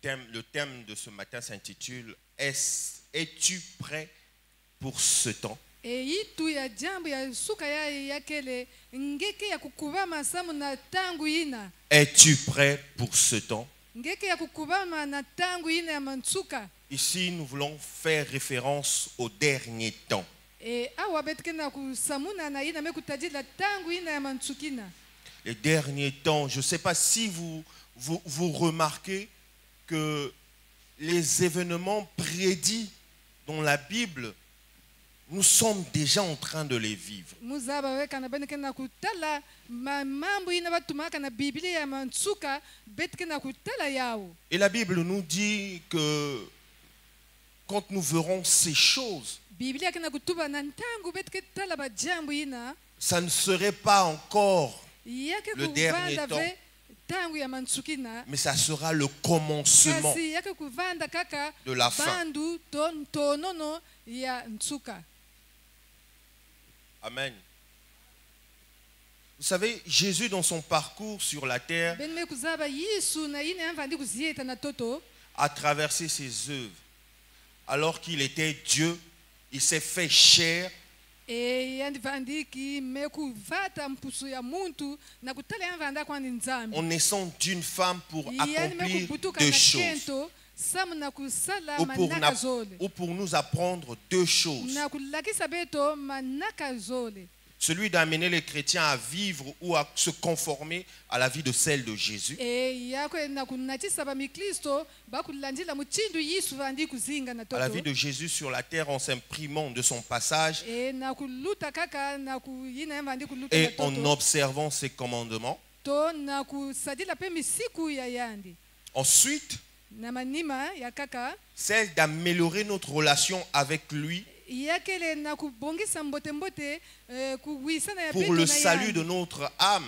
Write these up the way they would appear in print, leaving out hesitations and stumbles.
le thème de ce matin s'intitule « Es-tu prêt pour ce temps ?» Itu ya jambo ya suka ya yakele ngeke ya kukubama samu na tangu ina. Es-tu prêt pour ce temps? Ngeke ya kukubama na tangu ina ya mansuka. Ici, nous voulons faire référence au dernier temps. Awa betkena kusamuna na ina mekutajila tangu ina ya mansukina. Les derniers temps, je ne sais pas si vous remarquez que les événements prédits dans la Bible, nous sommes déjà en train de les vivre. Et la Bible nous dit que quand nous verrons ces choses, ça ne serait pas encore le dernier temps, mais ça sera le commencement de la fin. Amen. Vous savez, Jésus dans son parcours sur la terre a traversé ses œuvres. Alors qu'il était Dieu, il s'est fait chair. En naissant d'une femme pour accomplir deux choses. Ou pour nous apprendre deux choses. Celui d'amener les chrétiens à vivre ou à se conformer à la vie de celle de Jésus. À la vie de Jésus sur la terre en s'imprimant de son passage et en observant ses commandements. Ensuite, celle d'améliorer notre relation avec lui pour le salut de notre âme,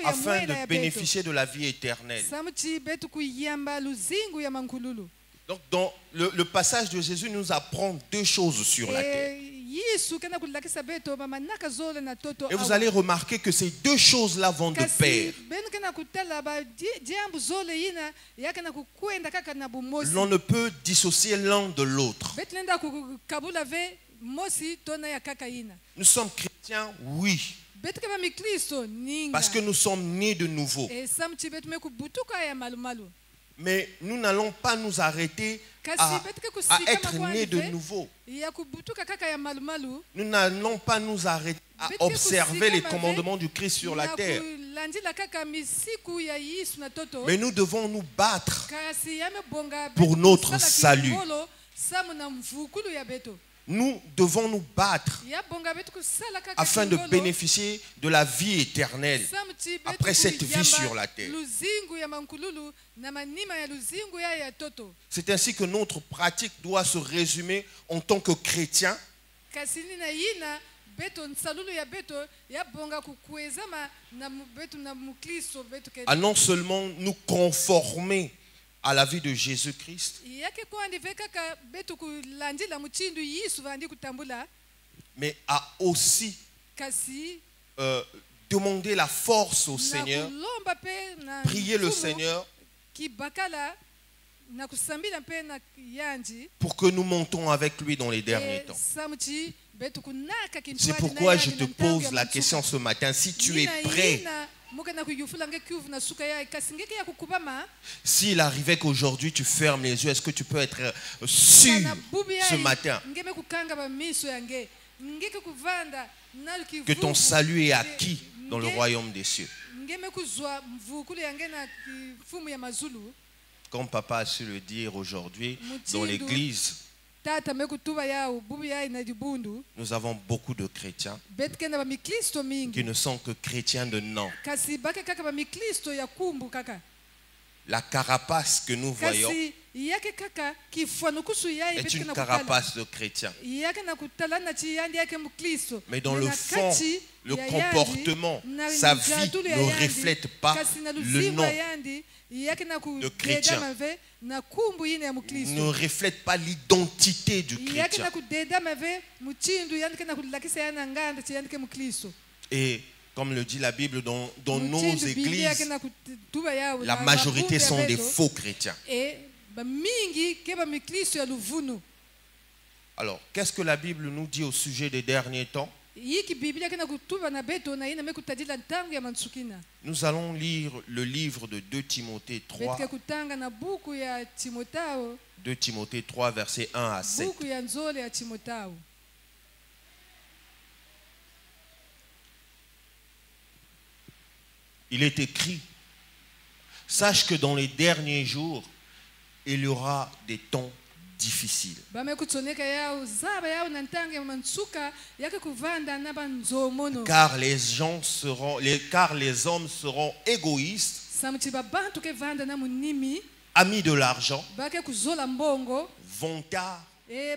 afin de bénéficier de la vie éternelle. Donc dans le passage de Jésus nous apprend deux choses sur la terre. Et vous allez remarquer que ces deux choses-là vont de pair. L'on ne peut dissocier l'un de l'autre. Nous sommes chrétiens, oui. Parce que nous sommes nés de nouveau. Mais nous n'allons pas nous arrêter à être nés de nouveau. Nous n'allons pas nous arrêter à observer les commandements du Christ sur la terre. Mais nous devons nous battre pour notre salut. Nous devons nous battre afin de bénéficier de la vie éternelle après cette vie sur la terre. C'est ainsi que notre pratique doit se résumer en tant que chrétien à non seulement nous conformer à la vie de Jésus-Christ, mais à aussi demander la force au Seigneur, prier le Seigneur pour que nous montons avec lui dans les derniers temps. C'est pourquoi je te pose la question ce matin, si tu es prêt. S'il arrivait qu'aujourd'hui tu fermes les yeux, est-ce que tu peux être sûr ce matin que ton salut est acquis dans le royaume des cieux? Comme papa a su le dire aujourd'hui dans l'église, nous avons beaucoup de chrétiens qui ne sont que chrétiens de nom. La carapace que nous voyons est une carapace de chrétien. Mais dans le fond, le comportement, sa vie ne reflète pas le nom de chrétien, ne reflète pas l'identité du chrétien. Et Comme le dit la Bible, dans nos Muthindu Biblia églises, kena kutuba yao la na majorité mabunge ya sont des beto. faux chrétiens. Mingi ke bamikristo ya luvunu. Alors, qu'est-ce que la Bible nous dit au sujet des derniers temps? Yiki Biblia kena kutuba na beto na ina mekutadila ntangu ya mansukina. Nous allons lire le livre de 2 Timothée 3, Betike kutanga na buku ya Timotao, 2 Timothée 3, versets 1 à 7. buku ya nzole ya Timotao. Il est écrit, sache que dans les derniers jours, il y aura des temps difficiles. Bamekutsoneka yao zaba yao na ntangu ya mansuka yake kuvanda na banzomono. Car les hommes seront égoïstes, Samuti babantu ke vanda na munimi, amis de l'argent, bake kuzola mbongo, vantards,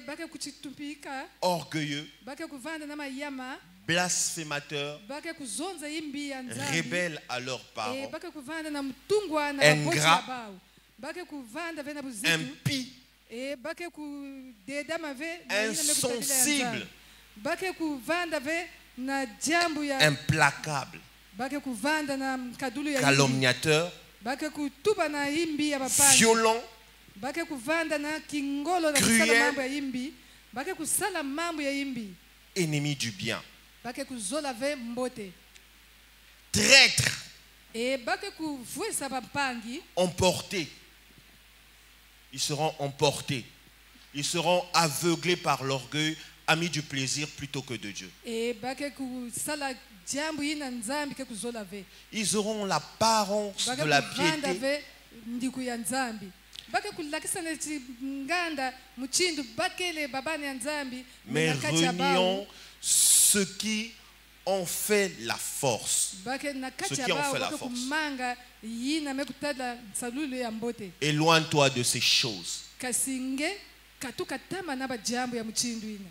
bake kuchitumpika, orgueilleux, bake kuvanda na mayama, blasphémateurs, bake kuzonza imbi ya nzambi, rebelles à leurs parents, bake kuvanda na mtungwa na Ingrat, babosi ya bao, bake kuvanda vena buzitu, impies, bake kudeda mave insensibles, bake kuvanda ve na jambu ya implacables, bake kuvanda na kadulu ya imbi, calomniateurs, bake kutuba na imbi ya bapangi, violents, bake kuvanda na kingolo na Cruel, kusala mambo ya imbi, bake kusala mambo ya imbi, ennemis du bien, bake kuzola ve mbote, traîtres, bake kuvuesa bapangi, emportés. Ils seront emportés. Ils seront aveuglés par l'orgueil, amis du plaisir plutôt que de Dieu. bake kusala jambu ina nzambi ke kuzola ve, Ils auront l'apparence bake de la kuvanda piété, ve ndiku ya nzambi, bake kulakisa na nganda muchindu bakele babani ya nzambi, mais nakati ya bao, reniant ceux qui ont fait la force. bake nakati Ceux ya qui ont bao fait la bake force. kumanga yina mekutala salulu ya mbote. Éloigne-toi de ces choses. Kasinge katuka tama na bajambo ya muchindu ina.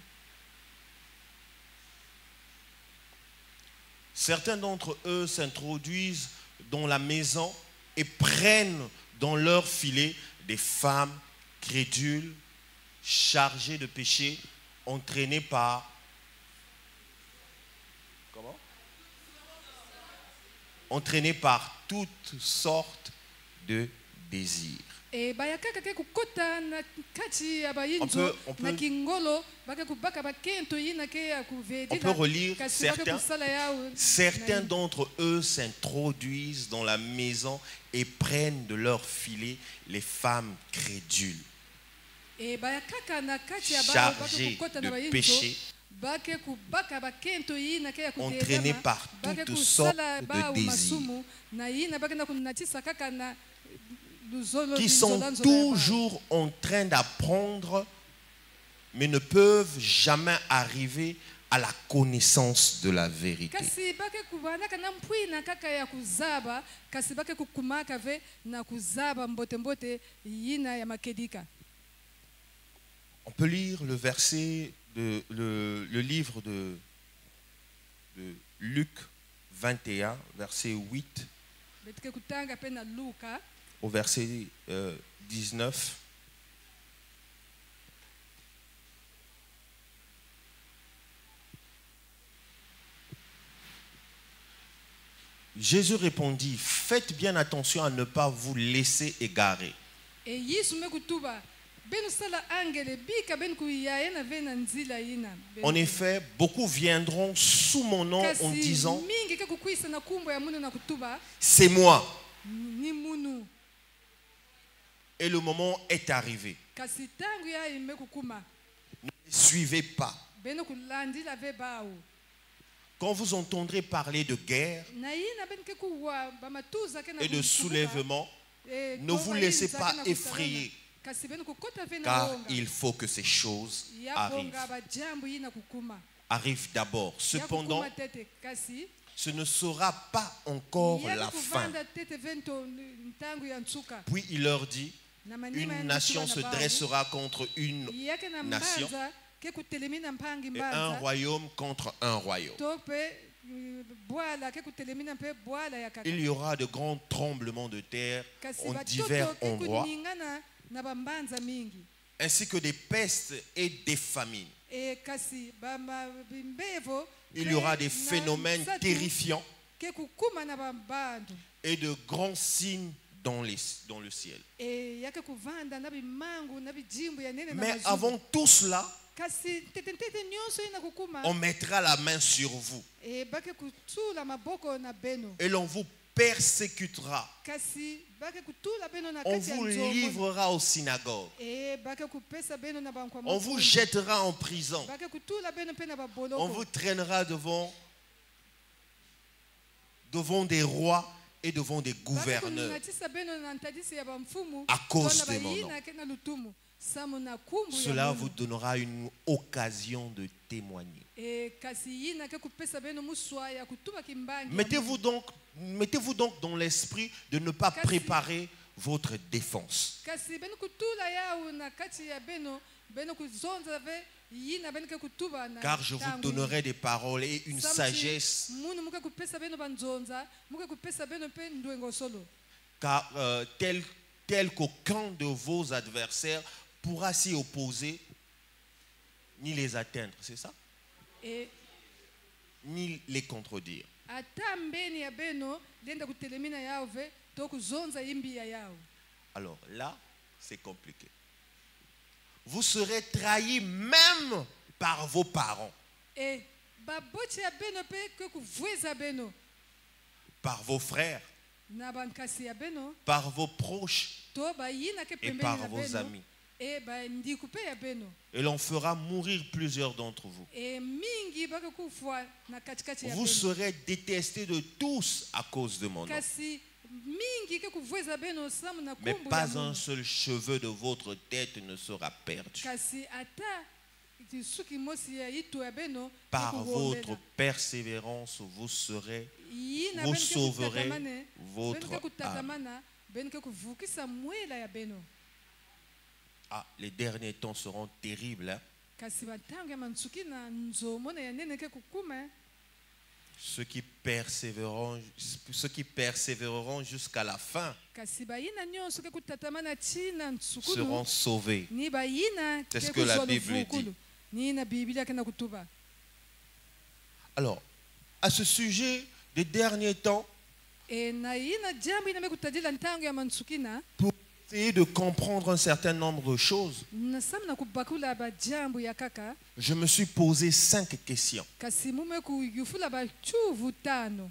Certains d'entre eux s'introduisent dans la maison et prennent dans leur filet des femmes crédules, chargées de péché, entraînées par... Comment? Entraînées par toutes sortes de désirs. Bayakaka ke kukota na kati ya bayinzo On peut- na kingolo bake kubaka bakento yina ke ya kuvedila. On peut relire kasi bake certains. kusala yao. Certains d'entre eux s'introduisent dans la maison et prennent de leur filet les femmes crédules, Bayakaka na kati ya bao bake chargées kukota na de bayinzo péché, bake kubaka bakento yina ke ya kudedama, entraînés par bake toutes kusala sortes bao de désirs, masumu na yina bake na kunatisa kaka na luzolo qui sont nzola nzola ya bao. toujours en train d'apprendre, mais ne peuvent jamais arriver à la connaissance de la vérité. Kasi bake kubanaka na mpwina kaka ya kuzaba, kasi bake kukumaka ve na kuzaba mbote mbote yina ya makedika. On peut lire le verset, le livre de Luc 21, verset 8 Betike kutanga pe na Luka au verset 19. Jésus répondit, faites bien attention à ne pas vous laisser égarer. e Yesu mekutuba benu sala angele bika ben kuyaye na ve na nzila yina. En effet, beaucoup viendront sous mon nom kasi en disant, mingi ke kukwisa na kumbo ya munu na kutuba c'est moi. ni munu, Et le moment est arrivé. kasi tangu ya ime kukuma Ne les suivez pas. benu kulandila ve bao Quand vous entendrez parler de guerre na yina ben ke kuwa bamatuza ke na et de kutubuka, soulèvement, ne vous laissez pas effrayer, kasi benu kukota ve na car wonga. il faut que ces choses Ya arrivent. bonga bajambu yina kukuma. Arrivent d'abord. Ya Cependant, kukuma tete kasi ce ne sera pas encore ya la fin. kuvanda tete vento ntangu ya nsuka. Puis il leur dit, Na manima ya une nation nsuka se na babu. dressera contre une Yake na nation mbanza ke kutelemina mpangi et un mbanza royaume contre un royaume. to pe bwala ke kutelemina pe bwala ya kaka. Il y aura de grands tremblements de terre Kasi en batoto divers ke endroits, kuningana na bambanza mingi. ainsi que des pestes et des famines. Kasi bimbevo Il y aura des phénomènes terrifiants, ke kukuma na bantu et de grands signes dans le ciel. yake kuvanda na bimangu na bijimbu ya nene na Mais mazulu. avant tout cela, Kasi tetentete nyonso ina kukuma on mettra la main sur vous bake kutula maboko na beno et l'on vous persécutera. kasi bake kutula beno na On kati ya vous nzombo livrera aux synagogues. bake kupesa beno na bankwa On vous mafuta. jettera en prison. bake kutula beno pe na On baboloko vous traînera devant des rois et devant des bake gouverneurs kunatisa beno na ntadisi ya bamfumu à cause wana de mon nom. bayina ke na lutumu samu na kumbu ya Cela mungu. vous donnera une occasion de témoigner. kasi yina ke kupesa beno muswa ya kutuba kimbangi ya Mettez-vous donc dans l'esprit de ne pas préparer votre défense. kasi beno kutula yao na kati ya beno kuzonza ve yina beno ke kutuba na Car je vous tangu. donnerai des paroles et une Samti, sagesse, munu muke kupesa beno banzonza muke kupesa beno pe ndwengo solo car tel qu'aucun de vos adversaires pourra s'y opposer ni les atteindre, c'est ça? Ni les contredire. ata mbeni ya beno lenda kutelemina yao ve to kuzonza imbia yao. Alors là, c'est compliqué. Vous serez trahis même par vos parents, baboche ya beno pe ke kuvweza beno par vos frères, na bankasi ya beno par vos proches to bayina ke et pembeni par na vos beno amis. bandiku pe ya beno Et l'on fera mourir plusieurs d'entre vous. mingi bake kufwa na katikati ya Vous beno serez détestés de tous à cause de mon nom. kasi mingi ke kuvweza beno samu na Mais kumbu ya pas Mungu. un seul cheveu de votre tête ne sera perdu. kasi ata suki mosi ya itu ya beno Par ekugombela. votre persévérance, vous serez, Yina vous beno ke sauverez kutatamane, votre beno ke âme. kutatamana, beno ke kuvukisa mwela ya beno Ah, les derniers temps seront terribles. Hein? kasi batango ya mantsuki na nzomona ya nene ke kukuma Ceux qui persévéreront jusqu'à la fin kasi bayina nyonso ke kutatamana tina ntsukulu seront sauvés. ni bayina C'est ce ke que la kuzwa Bible luvukulu. dit. Ni na biblia ke na kutuba Alors, à ce sujet des derniers temps, na yina jambo ina me kutadila ntango ya mantsuki na pour essayer de comprendre un certain nombre de choses, nasamu na kubakula bajambo ya kaka je me suis posé 5 questions. kasi mume kuyufula bachuvu tano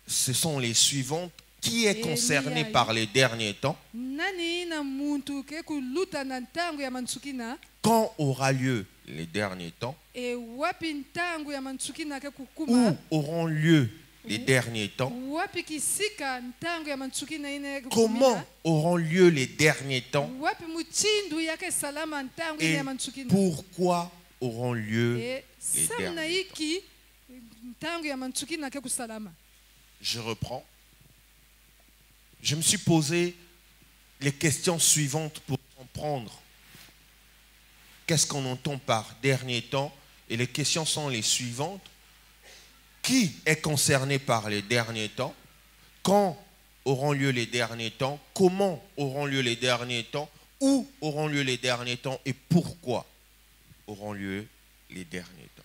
Ce sont les suivantes. Qui est Et concerné Mia- par les derniers temps? nani na muntu ke kuluta na ntango ya mantsuki na Quand aura lieu les derniers temps? wapi ntango ya mantsuki na ke Où kukuma auront lieu les derniers temps? wapi kisika ntango ya mantsuki na ine ke Comment kukumina auront lieu les derniers temps? wapi muchindu yake salama ntango ine Et ya mantsuki na pourquoi auront lieu les sam na derniers iki ntango ya mantsuki na ke kusalama Je reprends. Je me suis posé les questions suivantes pour comprendre qu'est-ce qu'on entend par dernier temps. Et les questions sont les suivantes. Qui est concerné par les derniers temps? Quand auront lieu les derniers temps? Comment auront lieu les derniers temps? Où auront lieu les derniers temps? Et pourquoi auront lieu les derniers temps?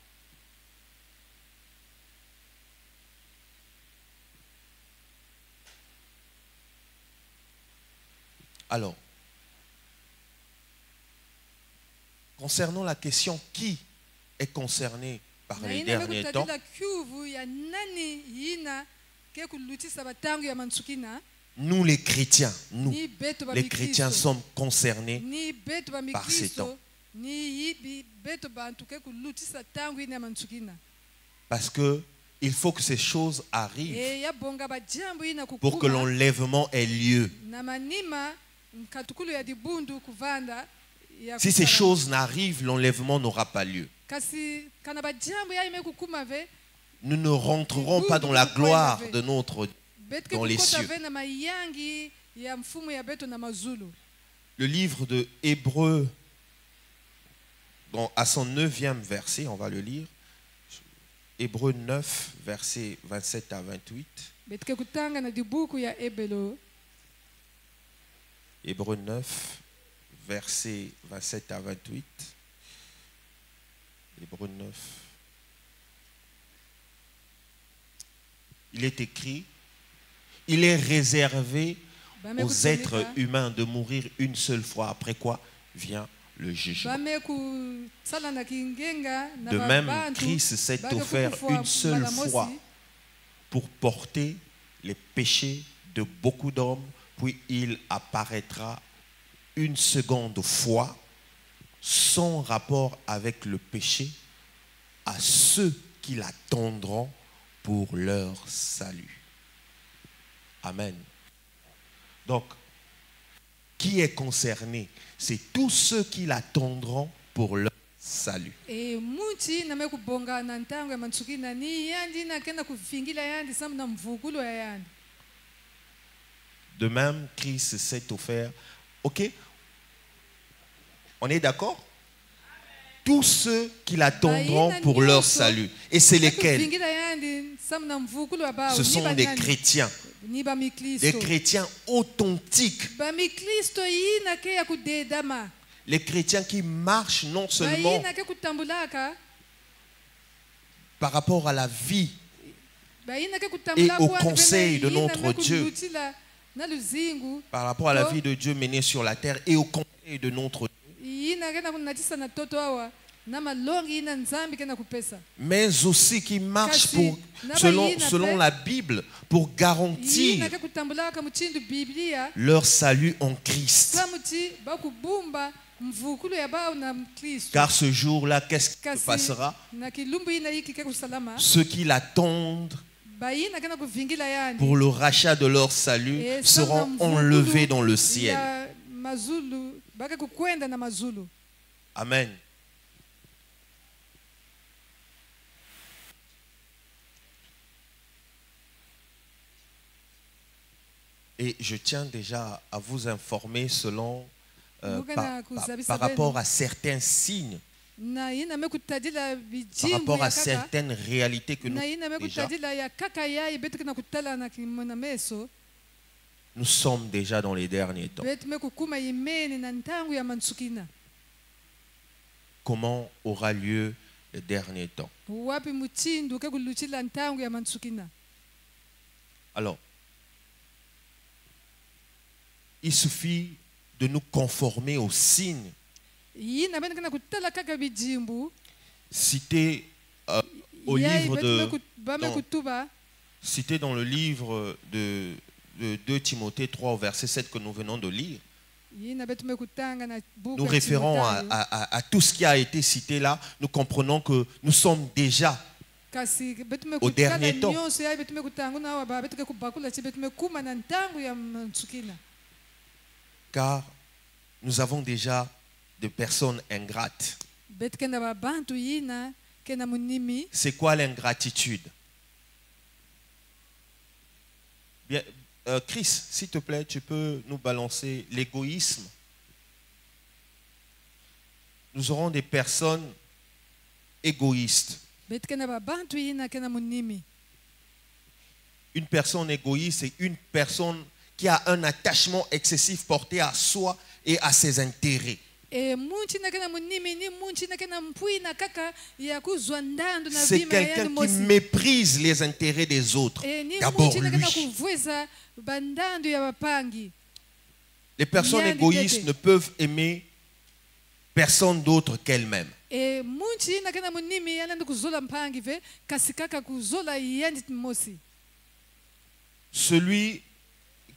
Alors, concernant la question qui est concerné par na les ina me derniers temps, kutadila kyuvu ya nani yina ke kulutisa batango ya mantsuki na nous les chrétiens, nous, ni beto ba les chrétiens mikristo sommes concernés ni beto ba par ces temps. mikristo ni yibi beto bantu ke kulutisa tango ine ya mantsuki na Parce que il faut que ces choses arrivent ya bonga bajambo ina pour que kukuma l'enlèvement ait lieu. na manima nkatukulu ya dibundu kuvanda ya Si ces kusalama. choses n'arrivent, l'enlèvement n'aura pas lieu. kasi kana bajambo ya ime kukuma ve Nous ne rentrerons pas dans la gloire de notre... beto ke Dans les kukota cieux. ve na mayangi ya mfumu ya beto na mazulu Le livre de Hébreux, à son 9e verset, on va le lire. Hébreux 9, versets 27 à 28. beto ke kutanga na dibuku ya ebelo Hébreux 9, versets 27 à 28. Hébreux 9. il est écrit, il est réservé Bame aux êtres kusomeka, humains de mourir une seule fois, après quoi vient le jugement. bame kusala na kingenga na De même, babantu, Christ s'est bake offert kukufa une seule mbala mosi, fois pour porter les péchés de beaucoup d'hommes, puis il apparaîtra une seconde fois sans rapport avec le péché à ceux qui l'attendront pour leur salut. Amen. Donc, qui est concerné? C'est tous ceux qui l'attendront pour leur salut. e muti name kubonga na ntango ya matsukina ni yandi nakenda kuvingila yandi samu na mvukulo ya yandi. De même, Christ s'est offert. Ok? On est d'accord? Tous ceux qui l'attendront pour leur salut. Et c'est lesquels? Kuvingila yandi samu na mvukulo ya bao, Ce ni sont ba des nani? chrétiens. Ni ba mikristo. Des chrétiens authentiques. Ba mikristo yina ke ya kudedama. Les chrétiens qui marchent non Ba seulement yina ke kutambulaka, par rapport à la vie ba yina ke et kutambulaka au kwa conseil de yina notre me Dieu, kulutila na luzingu. par rapport à la vie de Dieu menée sur la terre et au conseil de notre Dieu, Yina ke na kunatisa na toto awa na malongi yina nzambi ke na kupesa. mais aussi qui marchent Kasi, selon la Bible pour garantir Yina ke kutambulaka muchindu Biblia. leur salut en Christ. Kamuti bakubumba mvukulo ya bao na Kristo. Car ce jour-là, qu'est-ce qui se Kasi passera? na kilumbu ina hiki ke kusalama. Ceux qui l'attendent Bayina ke na kuvingila yani. pour le rachat de leur salut E, seront sana mvukulu enlevés dans le ciel. ya mazulu bake kukwenda na mazulu. Amen. Et je tiens déjà à vous informer selon par rapport à certains signes, Na yina me kutadila par bijimbu rapport ya à kaka. certaines réalités que nous Na yina me avons déjà. kutadila ya kaka ya betu na kutala na kimona meso. Nous sommes déjà dans les derniers temps. Betu me kukuma imeni na ntangu ya mansukina. Comment aura lieu les derniers temps? Wapi muchindu ke kuluchila ntangu ya mansukina. Alors, il suffit de nous conformer aux signes Yina bena kana kutala kaka bijimbu. cités au Ya livre betu me de, bame dans- kutuba. cités dans le livre de 2 Timothée 3 au verset 7 que nous venons de lire. Yina betu me kutanga na buku Nous ya référons Timotheo. à tout ce qui a été cité là. Nous comprenons que nous sommes déjà Kasi betu me Au kutala dernier temps. nyonso ya betu me kutangu na wa betu ke kubakula chi betu me kuma na ntangu ya mansukina. car nous avons déjà des personnes ingrates. Betu kenda babantu yina kena munimi. C'est quoi l'ingratitude? Bien, Chris, s'il te plaît, tu peux nous balancer l'égoïsme. Nous aurons des personnes égoïstes. Betu kenda babantu yina kena munimi. Une personne égoïste, c'est une personne qui a un attachement excessif porté à soi et à ses intérêts. E munchi na kena munimi ni munchi na kena mpui na kaka ya kuzwa ndando na C'est vima ya quelqu'un yani qui mosi. méprise les intérêts des autres. E ni D'abord munchi na lui. kena kuvweza bandando ya bapangi. Les personnes Bien égoïstes dit. ne peuvent aimer personne d'autre qu'elles-mêmes. E munchi na kena munimi yana ndo kuzola mpangi ve kasi kaka kuzola yandi mosi. Celui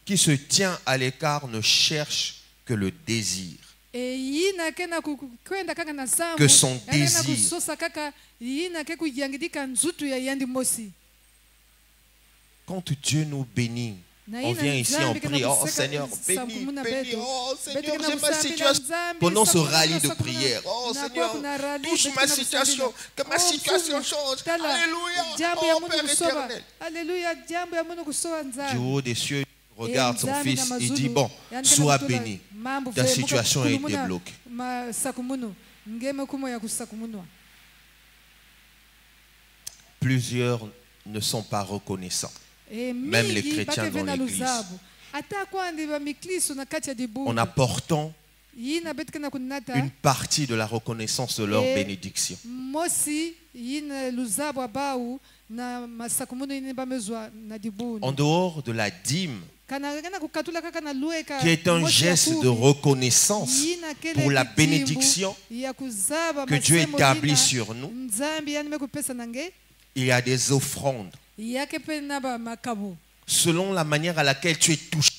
qui se tient à l'écart ne cherche que le désir. E yina kena kwenda kaka na sambu. Que son yana na désir. kusosa kaka yina ke kuyangidika nzutu ya yandi mosi. Quand Dieu nous bénit, Na on yina vient ici, on nzambi kena prie, oh kuseka Seigneur, bénis, samkumuna bénis, betu. oh Betu Seigneur, kena j'ai ma kusambila situation. nzambi, Pendant ce sakuna, rallye de sakuna. prière, oh Na Seigneur, kwa kuna rallye, touche betu ma kena situation, kusambila. que ma Oh, situation Mfumu, change. tala, Alléluia, jambo ya oh Mungu Père kusoba. éternel. Alléluia, jambo ya Mungu kusoba Du nzambi. haut des cieux, il regarde son Nzambi fils na et mazulu, dit, bon, yani sois kena kutula béni. mambo Ta ve, situation muka a été kulumuna bloquée. masakumuno. Ngeme kumo ya kusakumunwa. Plusieurs ne sont pas reconnaissants. E Même les mingi chrétiens bake dans vena l'église. luzabu. Ata kwandi ba mikliso na kati ya dibu. En apportant yina beti kana kunata une partie de la reconnaissance de leur Et- bénédiction. mosi yina luzabo abau na masakumuno yini bamezwa na dibuni En dehors de la dîme, kana kukatula kaka na lueka qui est un mosi ya geste kumi, de reconnaissance yina kele pour la kitimbu bénédiction ya kuzaba que Dieu masemo établit yina sur nous, nzambi yani mekupesa nange il y a des offrandes yake pe na ba makabu selon la manière à laquelle tu es touché.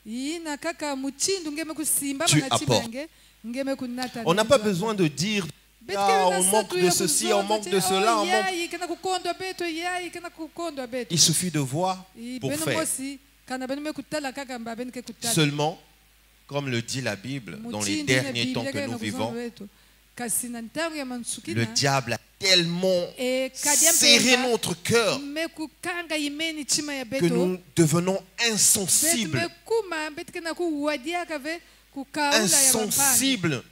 yina kaka muchindu ngeme kusimba Tu na chimba apportes. yange ngeme kunata On n'a pas besoin de dire ah, on manque de ceci, on manque de cela, on manque. Il suffit de voir pour faire. Seulement, comme le dit la Bible, dans les derniers temps que nous vivons, le diable a tellement serré notre cœur que nous devenons insensibles. Insensibles.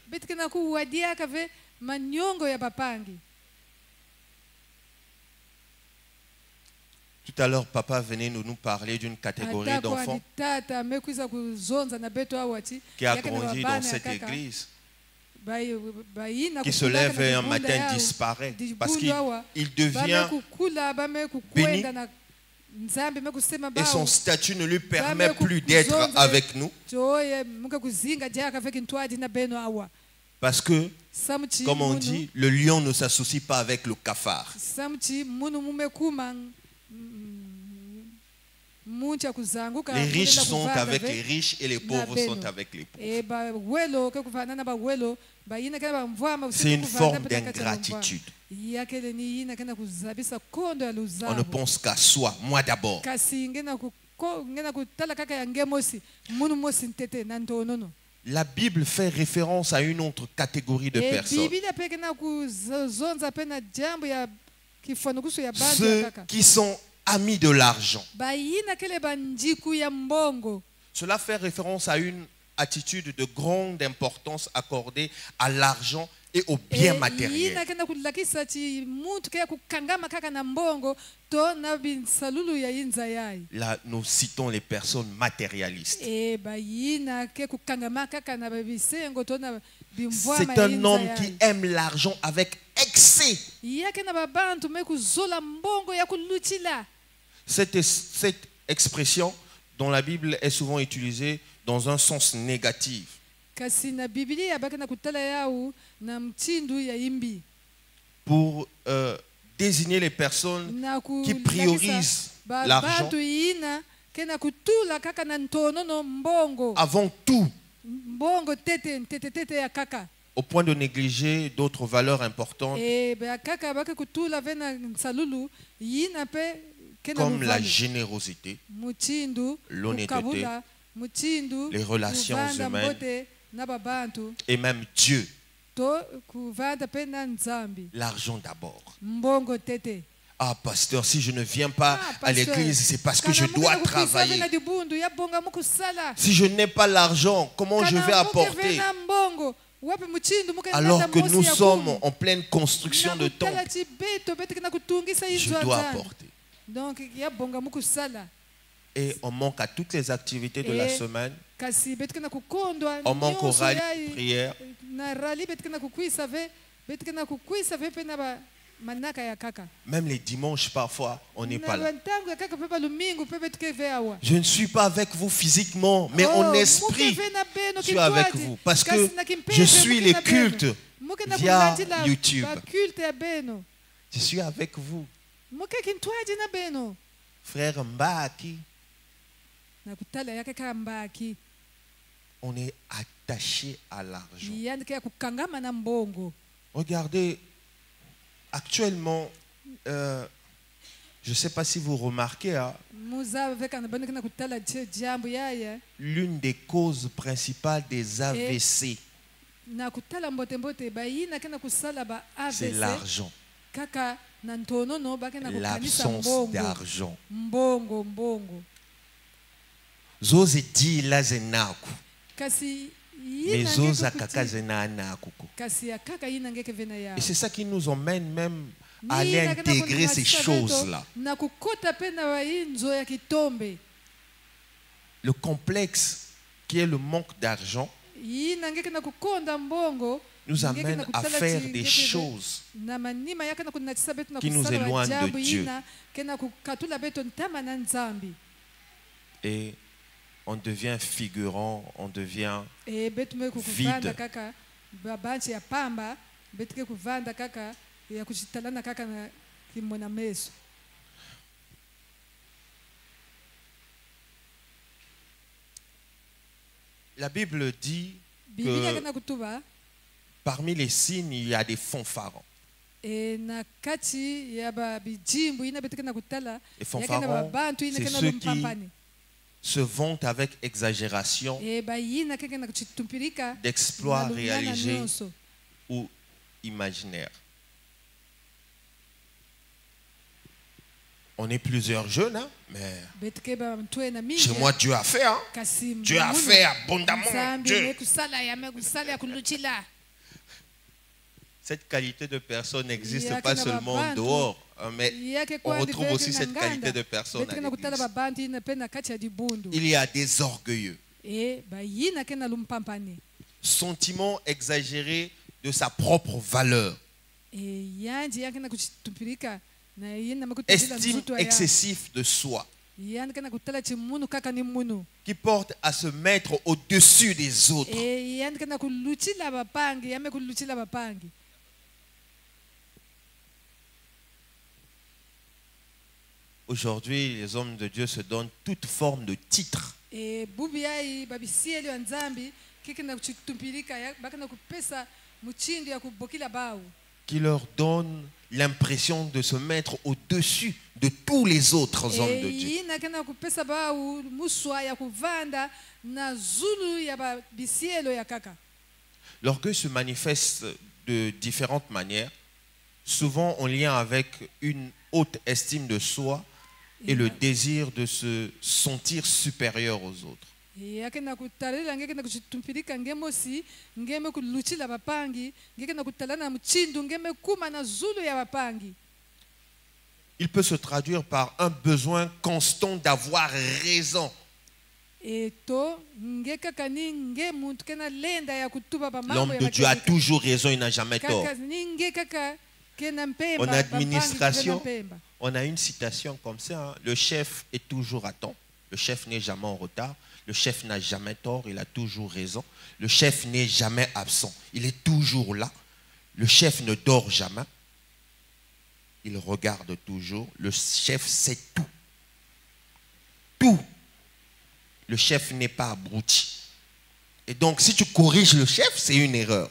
Tout à l'heure, papa venait nous parler d'une catégorie d'enfants qui a grandi dans cette église, qui se lève et un matin disparaît parce qu'il devient béni et son statut ne lui permet plus d'être avec nous. Parce que, comme on dit, le lion ne s'associe pas avec le cafard. Les riches sont avec les riches et les pauvres sont avec les pauvres. C'est une forme d'ingratitude. On ne pense qu'à soi, moi d'abord. La Bible fait référence à une autre catégorie de personnes. Ceux qui sont amis de l'argent. Cela fait référence à une attitude de grande importance accordée à l'argent et aux biens matériels. Là, nous citons les personnes matérialistes. C'est un homme qui aime l'argent avec excès. Cette expression dans la Bible est souvent utilisée dans un sens négatif. Pour désigner les personnes qui priorisent l'argent avant tout, au point de négliger d'autres valeurs importantes comme la générosité, l'honnêteté, les relations humaines et même Dieu. L'argent d'abord. Ah, pasteur, si je ne viens pas à l'église, c'est parce que je dois travailler. Si je n'ai pas l'argent, comment je vais apporter? Alors que nous sommes en pleine construction de temple, je dois apporter. Et on manque à toutes les activités de la semaine. On manque au rallye de prière. Même les dimanches, parfois, on n'est pas là. Je ne suis pas avec vous physiquement, mais en esprit, je suis avec vous. Parce que je suis les cultes via YouTube. Je suis avec vous. Frère Mbaki, on est attaché à l'argent. Regardez, actuellement, je ne sais pas si vous remarquez, hein, l'une des causes principales des AVC, c'est l'argent. L'absence d'argent. Zozi di la zenaku. Mais zoza kaka zenanakuko. Et c'est ça qui nous emmène même à aller intégrer ces choses-là. Le complexe qui est le manque d'argent yina ngekena kukonda mbongo nous amène à faire des choses qui nous éloignent de Dieu. Et on devient figurant, on devient vide. La Bible dit que parmi les signes, il y a des fanfarons. Les fanfarons, c'est ceux qui se vantent avec exagération d'exploits réalisés ou imaginaires. On est plusieurs jeunes, hein, mais chez moi, Dieu a fait. Hein. Dieu a fait abondamment. Dieu. Cette qualité de personne n'existe pas seulement dehors, mais on retrouve aussi cette qualité de personne à l'église. Il y a des orgueilleux. Sentiment exagéré de sa propre valeur. Estime excessif de soi. Qui porte à se mettre au-dessus des autres. Aujourd'hui, les hommes de Dieu se donnent toute forme de titre. Qui leur donne l'impression de se mettre au-dessus de tous les autres hommes de Dieu. L'orgueil se manifeste de différentes manières, souvent en lien avec une haute estime de soi et le désir de se sentir supérieur aux autres. Il peut se traduire par un besoin constant d'avoir raison. L'homme de Dieu a toujours raison, il n'a jamais tort. En administration, on a une citation comme ça, hein. Le chef est toujours à temps, le chef n'est jamais en retard, le chef n'a jamais tort, il a toujours raison, le chef n'est jamais absent, il est toujours là, le chef ne dort jamais, il regarde toujours, le chef sait tout. Tout. Le chef n'est pas abruti. Et donc si tu corriges le chef, c'est une erreur.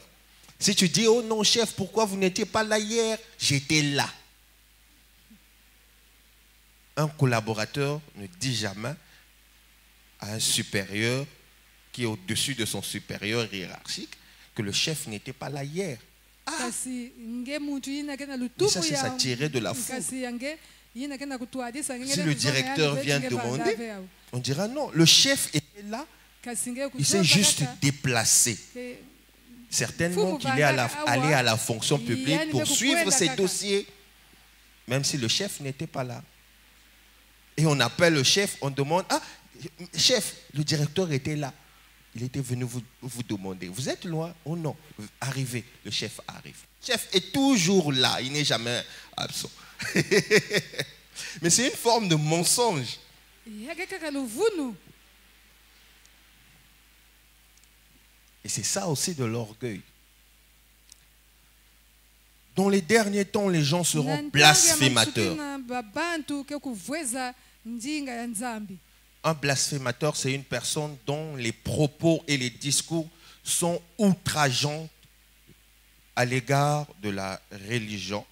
Si tu dis, oh non chef, pourquoi vous n'étiez pas là hier? J'étais là. Un collaborateur ne dit jamais à un supérieur qui est au-dessus de son supérieur hiérarchique que le chef n'était pas là hier. Ah. Mais ça, c'est s'attirer de la foule. Si le directeur vient demander, on dira non, le chef était là, il s'est juste déplacé. Certainement qu'il est allé à la fonction publique pour suivre ses dossiers, même si le chef n'était pas là. Et on appelle le chef, on demande, ah, chef, le directeur était là. Il était venu vous demander, vous êtes loin? Oh non, arrivez, le chef arrive. Le chef est toujours là, il n'est jamais absent. Mais c'est une forme de mensonge. Et c'est ça aussi de l'orgueil. Dans les derniers temps, les gens seront blasphémateurs. Un blasphémateur, c'est une personne dont les propos et les discours sont outrageants à l'égard de la religion,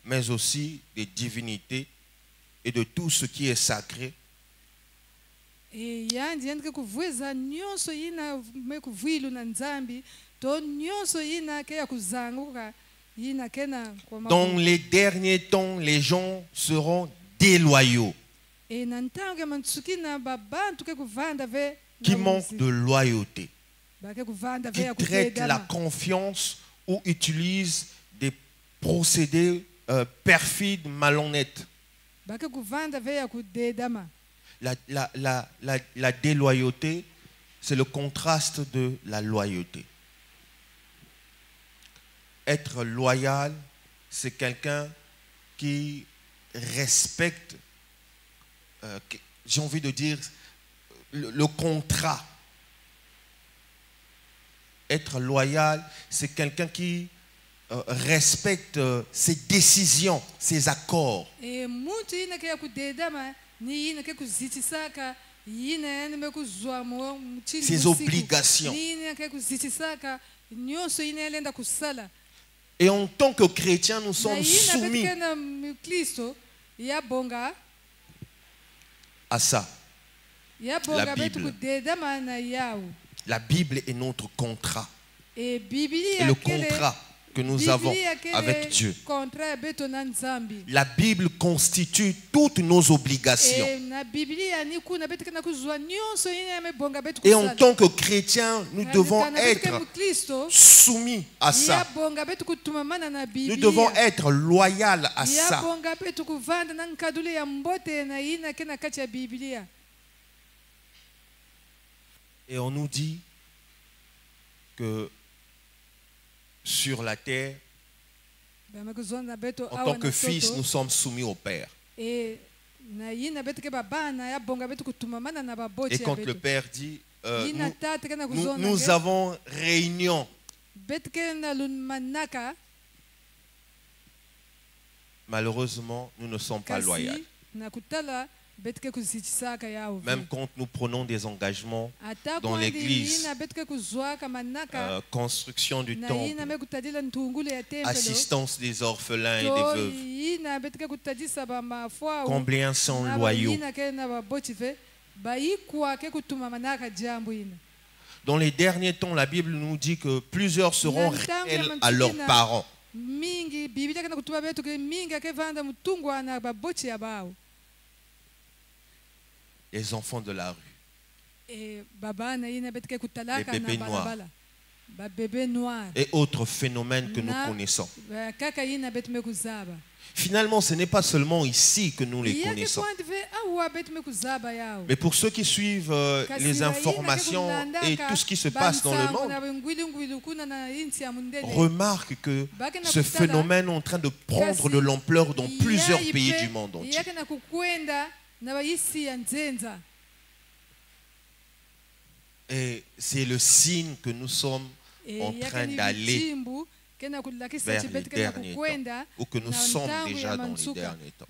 mais aussi des divinités et de tout ce qui est sacré. Dans les derniers temps, les gens seront déloyaux, qui manquent de loyauté, qui traitent la confiance ou utilisent des procédés perfides, malhonnêtes. La déloyauté c'est le contraste de la loyauté. Être loyal, c'est quelqu'un qui respecte, j'ai envie de dire, le contrat. Être loyal, c'est quelqu'un qui respecte ses décisions, ses accords. E muntu ina ke kudedama ni ina ke kuzitisaka ina yani mekuzwa mchini Ses obligations. ni ina ke kuzitisaka nyonso ina elenda kusala. Et en tant que chrétiens, nous sommes Na ina soumis betkana Mkristo ya bonga à ça. ya bonga betu Bible. kudedama na yao. La Bible est notre contrat. E Et Biblia le kele contrat que nous avons avec Dieu. Contrat beto na Nzambi. La Bible constitue toutes nos obligations. E na Biblia ni kuna betkana kuzwa nyonso ina ya mebonga betu Et en kusala. tant que chrétiens, nous devons être Mkristo soumis à ça. ya bonga betu kutumamana na Biblia. Nous devons être loyaux à ya ça. bonga betu kuvanda na nkadule ya mbote na ina kena kati ya Biblia. Et on nous dit que sur la terre, Bamekuzona betu en awa tant na que fils, toto. nous sommes soumis au Père. E na ina betu ke babana ya bonga betu kutumamana na baboti Et ya quand le betu. Père dit, Ina tata kena nous kuzona avons réunion, betu ke na lunmanaka malheureusement, nous ne sommes pas loyaux. kasi na kutala betu ke kuzitisaka yao. Même quand nous prenons des engagements Ata dans kwandi l'église, ina betu ke kuzwaka manaka construction du na temple, ina mekutadila ntungule ya tempelo. assistance des orphelins et des To veuves. ina betu ke kutadisa ba mafua Combien sont na loyaux? ina ke na baboti ve baikwa ke kutuma manaka jambo ina. Dans les derniers temps, la Bible nous dit que plusieurs seront réels à leurs parents. Mingi Biblia kana kutuma betu ke mingi ke vanda mutungwa na baboti ya bao. Les enfants de la rue, E baba na ina betu ke kutalaka Les na bébés noirs. balabala. Ba bébé noir. et autres phénomènes que nous Na- connaissons. Ba kaka ina betu mekuzaba. Finalement, ce n'est pas seulement ici que nous les Iya ke connaissons. kwandi ve awa betu mekuzaba yao. Mais pour ceux qui suivent les informations et tout ce qui se passe dans le monde, remarquent que ce phénomène est en train de prendre de l'ampleur dans plusieurs pays du monde entier. Et c'est le signe que nous sommes en train d'aller vers les derniers temps, ou que nous sommes déjà dans les derniers temps.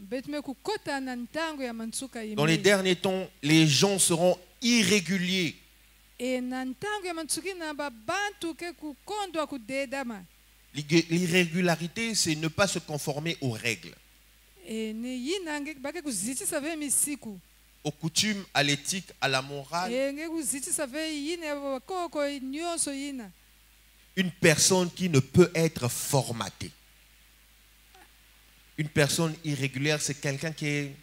Dans les derniers temps, les gens seront irréguliers. L'irrégularité, c'est ne pas se conformer aux règles, aux coutumes, à l'éthique, à la morale. Une personne qui ne peut être formatée. Une personne irrégulière, c'est quelqu'un qui est...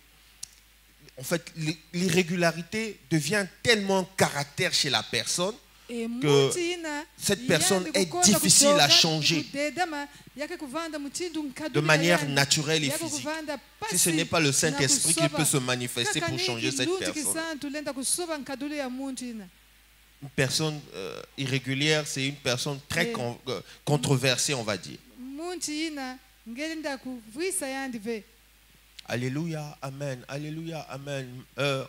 En fait, l'irrégularité devient tellement caractère chez la personne que cette personne est difficile à changer de manière naturelle et physique. Si ce n'est pas le Saint-Esprit qui peut se manifester pour changer cette personne. Une personne irrégulière, c'est une personne très controversée, on va dire. Alléluia, amen, alléluia, amen.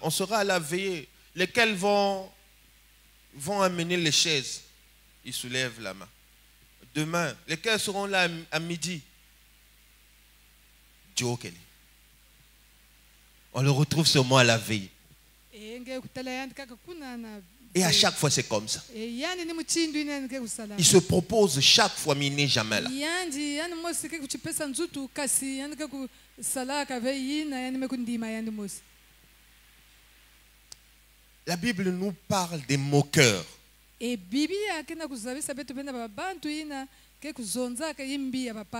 On sera à la veillée. Lesquels vont amener les chaises? Ils soulèvent la main. Demain, lesquels seront là à midi? Joe Kelly. On le retrouve seulement à la veille. Et à chaque fois, c'est comme ça. Il se propose chaque fois, mais il n'est jamais là. La Bible nous parle des moqueurs. Ce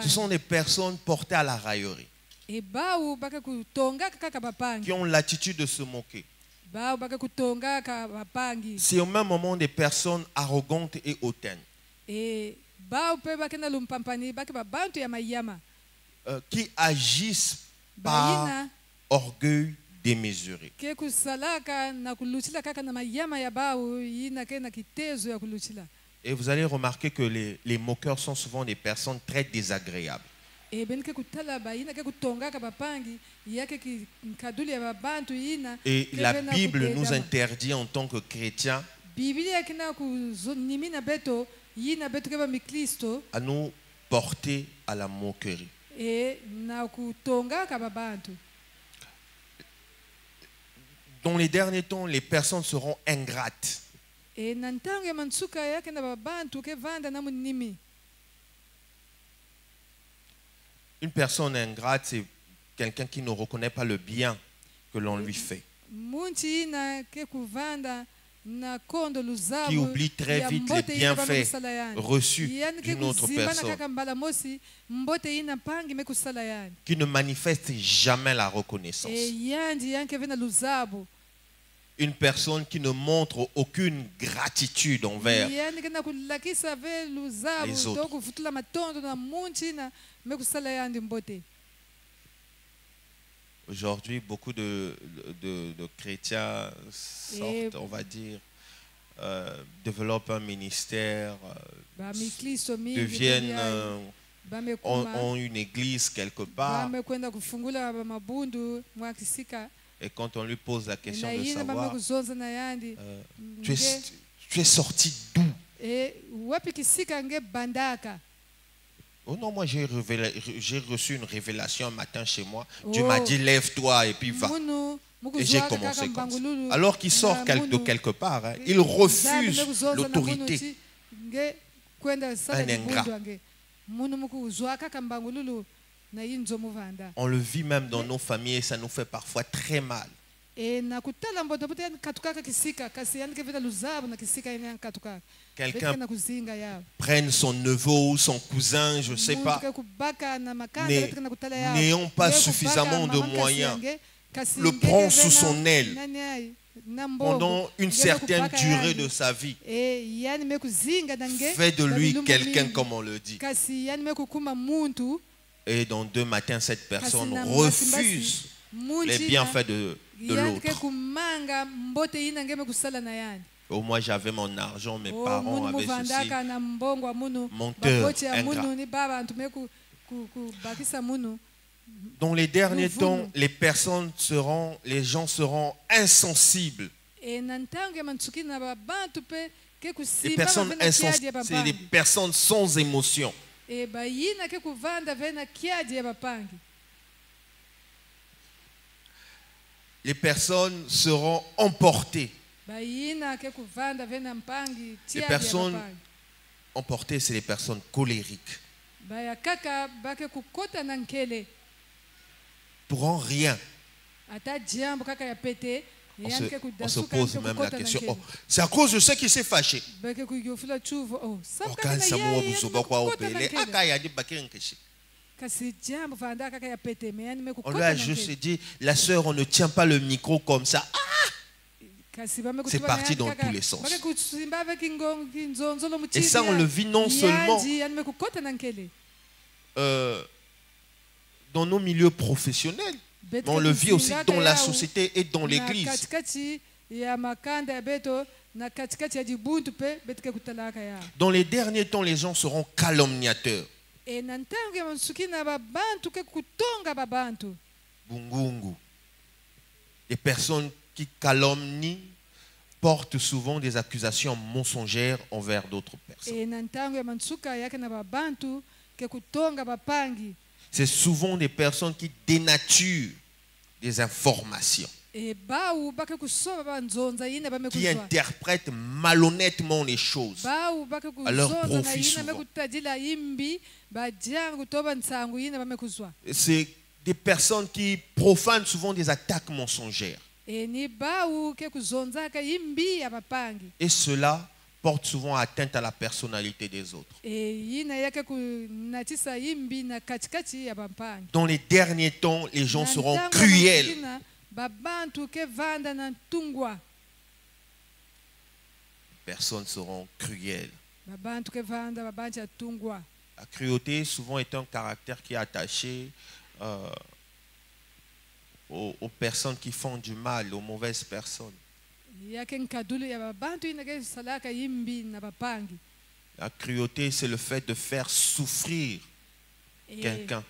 sont des personnes portées à la raillerie, qui ont l'attitude de se moquer. C'est au même moment des personnes arrogantes et hautaines, qui agissent par orgueil démesuré. ke kusalaka na kuluchila kaka na mayama ya bau yina ke na kitezo ya kuluchila. Et vous allez remarquer que les moqueurs sont souvent des personnes très désagréables. E ben ke kutala ba yina ke kutongaka bapangi yake ki nkaduli ya babantu yina. Et ke la bena Bible nous kudedama. interdit en tant que chrétiens Biblia kina kuzonimina beto yina beto ke ba mikristo à nous porter à la moquerie. e na kutongaka babantu. Dans les derniers temps, les personnes seront ingrates. E na ntango ya mantsuka yake na babantu ke vanda na munimi. Une personne ingrate, c'est quelqu'un qui ne reconnaît pas le bien que l'on lui fait, Munchi ina ke kuvanda na kondo luzabu qui oublie très ya vite les mbote ina bienfaits bamekusala yani. reçus Yani ke d'une autre kuzimba na personne, kaka mbala mosi mbote ina pangi mekusala yani. qui ne manifeste jamais la reconnaissance. E yandi yanke vena luzabu. Une personne qui ne montre aucune gratitude envers Yani ke na kulakisa ve luzabu les autres. to kufutula matondo na munchi ina mekusala yandi mbote. Aujourd'hui, beaucoup de chrétiens sortent, on va dire, développent un ministère, Ba mikristo mingi deviennent, bamekuma ont une église quelque part. bamekwenda kufungula mabundu mwakisika. Et quand on lui pose la question Na de yina savoir, bamekuzonza na yandi. tu es sorti d'où? E wapi kisika nge bandaka. Oh non, moi j'ai reçu une révélation un matin chez moi. Dieu Oh. m'a dit lève-toi et puis va. Munu Et j'ai mukuzwaka commencé kaka comme ça. mbangululu. Alors qu'il sort de quelque part, hein, il refuse l'autorité. Nge kwenda sala Un ingrat. bundu ange. Munu mukuzwaka kaka mbangululu na yinzo muvanda. On le vit même dans nos familles et ça nous fait parfois très mal. E na kutala mboto bote yani katukaka kisika kasi yani kevita luzabu na kisika yani yani katukaka. Quelqu'un na kuzinga yao. prenne son neveu ou son cousin, je ne sais pas, n'ayant pas suffisamment de moyens, le prend sous son aile pendant une certaine durée de sa vie, fait de lui quelqu'un comme on le dit. Et dans 2 matins, cette personne refuse les bienfaits de l'autre. Oh, moi j'avais mon argent, mes parents avaient ceci. Menteur, ingrat. Dans les derniers temps, les gens seront insensibles. Les personnes insensibles, c'est des personnes sans émotion. Les personnes seront emportées. Les personnes emportées, c'est les personnes colériques. Pourront rien. On se pose même la question, oh, c'est à cause de ce qui s'est fâché. On lui a juste dit, la sœur, on ne tient pas le micro comme ça. C'est parti dans tous les sens. Et ça, on le vit non seulement dans nos milieux professionnels, mais on le vit aussi dans la société et dans l'église. Dans les derniers temps, les gens seront calomniateurs. Bungungu. Les personnes qui calomnient portent souvent des accusations mensongères envers d'autres personnes. C'est souvent des personnes qui dénaturent des informations, qui interprètent malhonnêtement les choses à leur profit souvent. C'est des personnes qui profanent souvent des attaques mensongères. Et cela porte souvent atteinte à la personnalité des autres. Dans les derniers temps, les gens seront cruels. Les personnes seront cruelles. La cruauté souvent est un caractère qui est attaché aux personnes qui font du mal, aux mauvaises personnes. yake nkadulu ya babantu inake salaka yimbi na bapangi. La cruauté, c'est le fait de faire souffrir quelqu'un,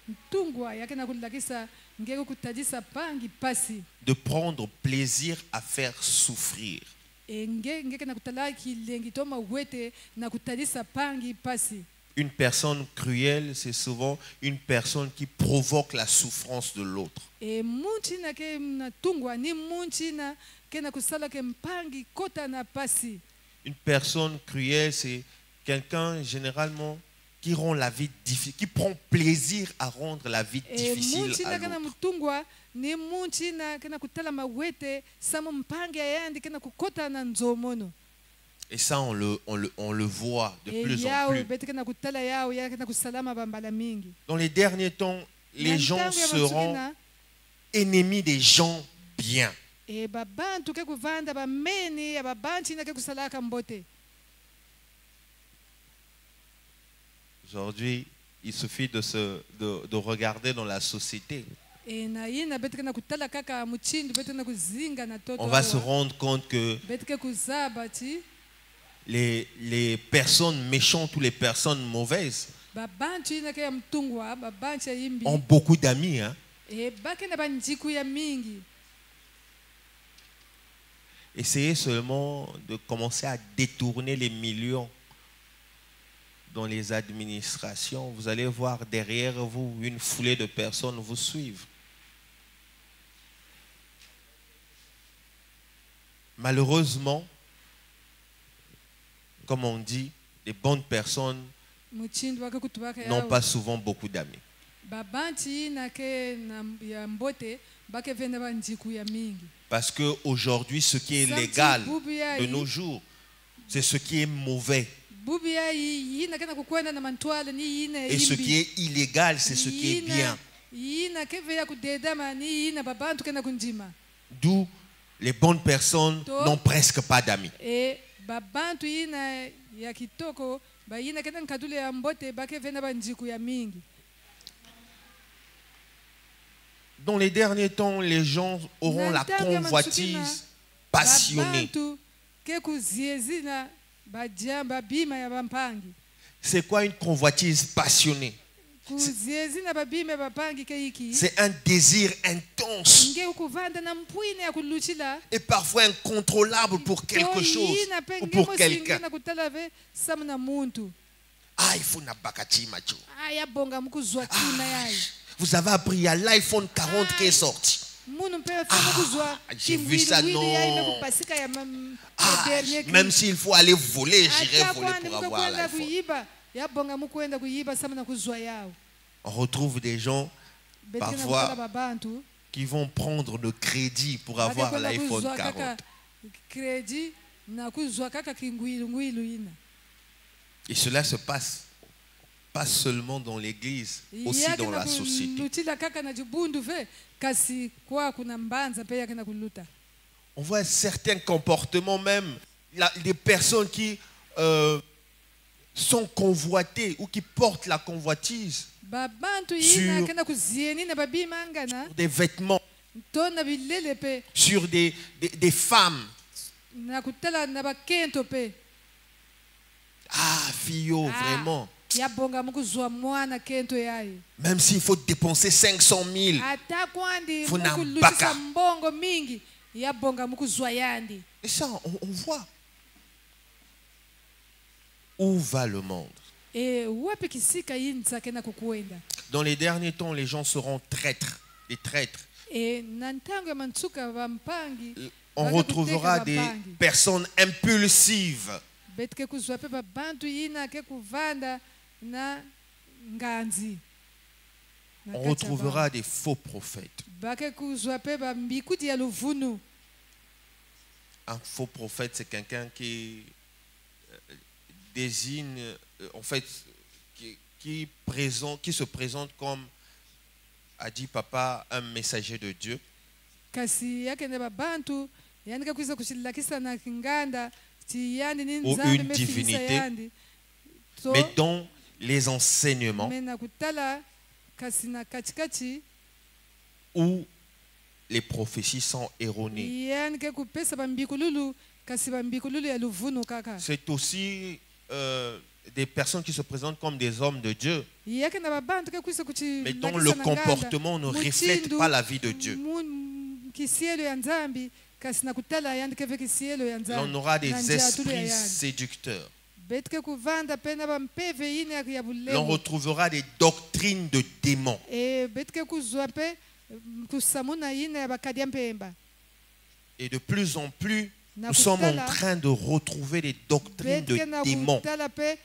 Ntungwa yake nakulakisa ngeke kutajisa pangi pasi. de prendre plaisir à faire souffrir. Ngeke nakutalaki lengitoma wete nakutajisa pangi pasi. Une personne cruelle, c'est souvent une personne qui provoque la souffrance de l'autre. Munchi nake natungwa ni munchi na ke nakusala ke mpangi kota na pasi. Une personne cruelle, c'est quelqu'un généralement qui rend la vie difficile, qui prend plaisir à rendre la vie difficile Munchi à na kana l'autre. mtungwa ni munchi na kana kutala mawete samo mpangi ayandi kana kukota na nzomono. Et ça, on le voit de plus en Yao plus. beti kana kutala yao ya kana kusalama bambala mingi. Dans les derniers temps, les gens Ntango ya seront batsukina, ennemis des gens bien. babantu ke kuvanda bameni ya babanchi na ke kusalaka mbote. Aujourd'hui, il suffit de regarder dans la société. Na yina beti kana kutala kaka muchindu beti kana kuzinga na toto. On va se awa. rendre compte que Beti ke kuzaba ti les personnes méchantes ou les personnes mauvaises babantu ina ke ya mtungwa babanchi ya yimbi. ont beaucoup d'amis. Hein? Bake na banjiku ya mingi. Essayez seulement de commencer à détourner les millions dans les administrations. Vous allez voir derrière vous une foulée de personnes vous suivent. Malheureusement, comme on dit, les bonnes personnes Muchindu wake kutubaka n'ont yao. pas souvent beaucoup d'amis. Babanchi ina ke na ya mbote bake venda banjiku ya mingi. Parce qu'aujourd'hui, ce qui est Samti légal bubu ya de yi- nos jours, c'est ce qui est mauvais. Bubi ya yina kana kukwenda na mantwala ni yina Et ce qui yimbi. est illégal, c'est ce qui est bien. Yina keve ya kudedama ni yina babantu kena kunjima. D'où les bonnes personnes To- n'ont presque pas d'amis. Babantu yina ya kitoko ba yina kena nkadule ya mbote bake venda banjiku ya mingi. Dans les derniers temps, les gens auront la convoitise passionnée. Babantu ke kuziezina bajamba bima ya bampangi. C'est quoi une convoitise passionnée? Kuziezina babime bapangi ke iki. C'est un désir intense Nge ukuvanda na mpwine ya kuluchila. et parfois incontrôlable pour quelque chose ou pour quelqu'un. Na kutalave samna muntu. Ah, il faut nabakati macho. Aya bonga mukuzwa kima yai. Vous avez appris, il y a l'iPhone 40 qui est sorti. Munu mpewe fa mukuzwa. J'ai vu ça, non. Kupasika ya Ah, dernier même s'il faut aller voler, j'irai Ata voler kwani pour avoir mukakwenda l'iPhone. kuiba. Ya bonga mukwenda kuiba samna kuzwa yao. On retrouve des gens Betkena Parfois, mukala babantu. qui vont prendre le crédit pour avoir Bakekwenda l'iPhone kuzwa 40. kaka kredi na kuzwa kaka kingwilu ina. Et cela se passe pas seulement dans l'église, aussi dans la société. Lutila kaka na jibundu ve kasi kwa kuna mbanza pe yake na kuluta. On voit certains comportements même, des personnes qui sont convoitées ou qui portent la convoitise, Babantu Sur- yina kena kuzieni na babima angana des vêtements, tona bilele pe sur des femmes. na kutala na bakento pe. Ah, fillot, vraiment. Ya bonga mukuzwa mwana kento yayi. Même s'il faut dépenser 500 000, Ata kwandi Funa mukulutisa mbaka. mbongo mingi ya bonga mukuzwa yandi. et ça, on voit. Où va le monde? Wapi kisika yinza kena kukuenda. Dans les derniers temps, les gens seront traîtres, des traîtres. Na ntango ya mantsuka bampangi. On bake retrouvera kuteka des bapangi. personnes impulsives. Betike kuzwa pe babantu yina ke kuvanda na nganzi. Na On kati ya retrouvera des faux prophètes. bake kuzwa pe bambikuti ya luvunu. Un faux prophète, c'est quelqu'un qui désigne, en fait, qui se présente comme, a dit papa, un messager de Dieu. Kasi yake ne babantu yani ka kuisa kushilakisa na kinganda ti yani ni Ou nzambe une mefilisa divinité. yandi. So Mais dans les enseignements mena kutala kasi na katikati où les prophéties sont erronées. yandike kupesa bambikululu kasi bambikululu ya luvunu kaka C'est aussi des personnes qui se présentent comme des hommes de Dieu, yake na babantu ke kwisa kuchi mais dont le comportement ne reflète pas la vie de Dieu. kisielo ya nzambi kasi na kutala yandike ve kisielo ya nzambi On aura des na njia tulu ya esprits yandi. séducteurs. betike kuvanda pena bampeve yine ya L'on bulemo retrouvera des doctrines de démons. betike kuzwa pe kusamuna yine ya bakadia mpemba Et de plus en plus, Na nous sommes en kutala- train de retrouver des doctrines betike na de démons. kutala pe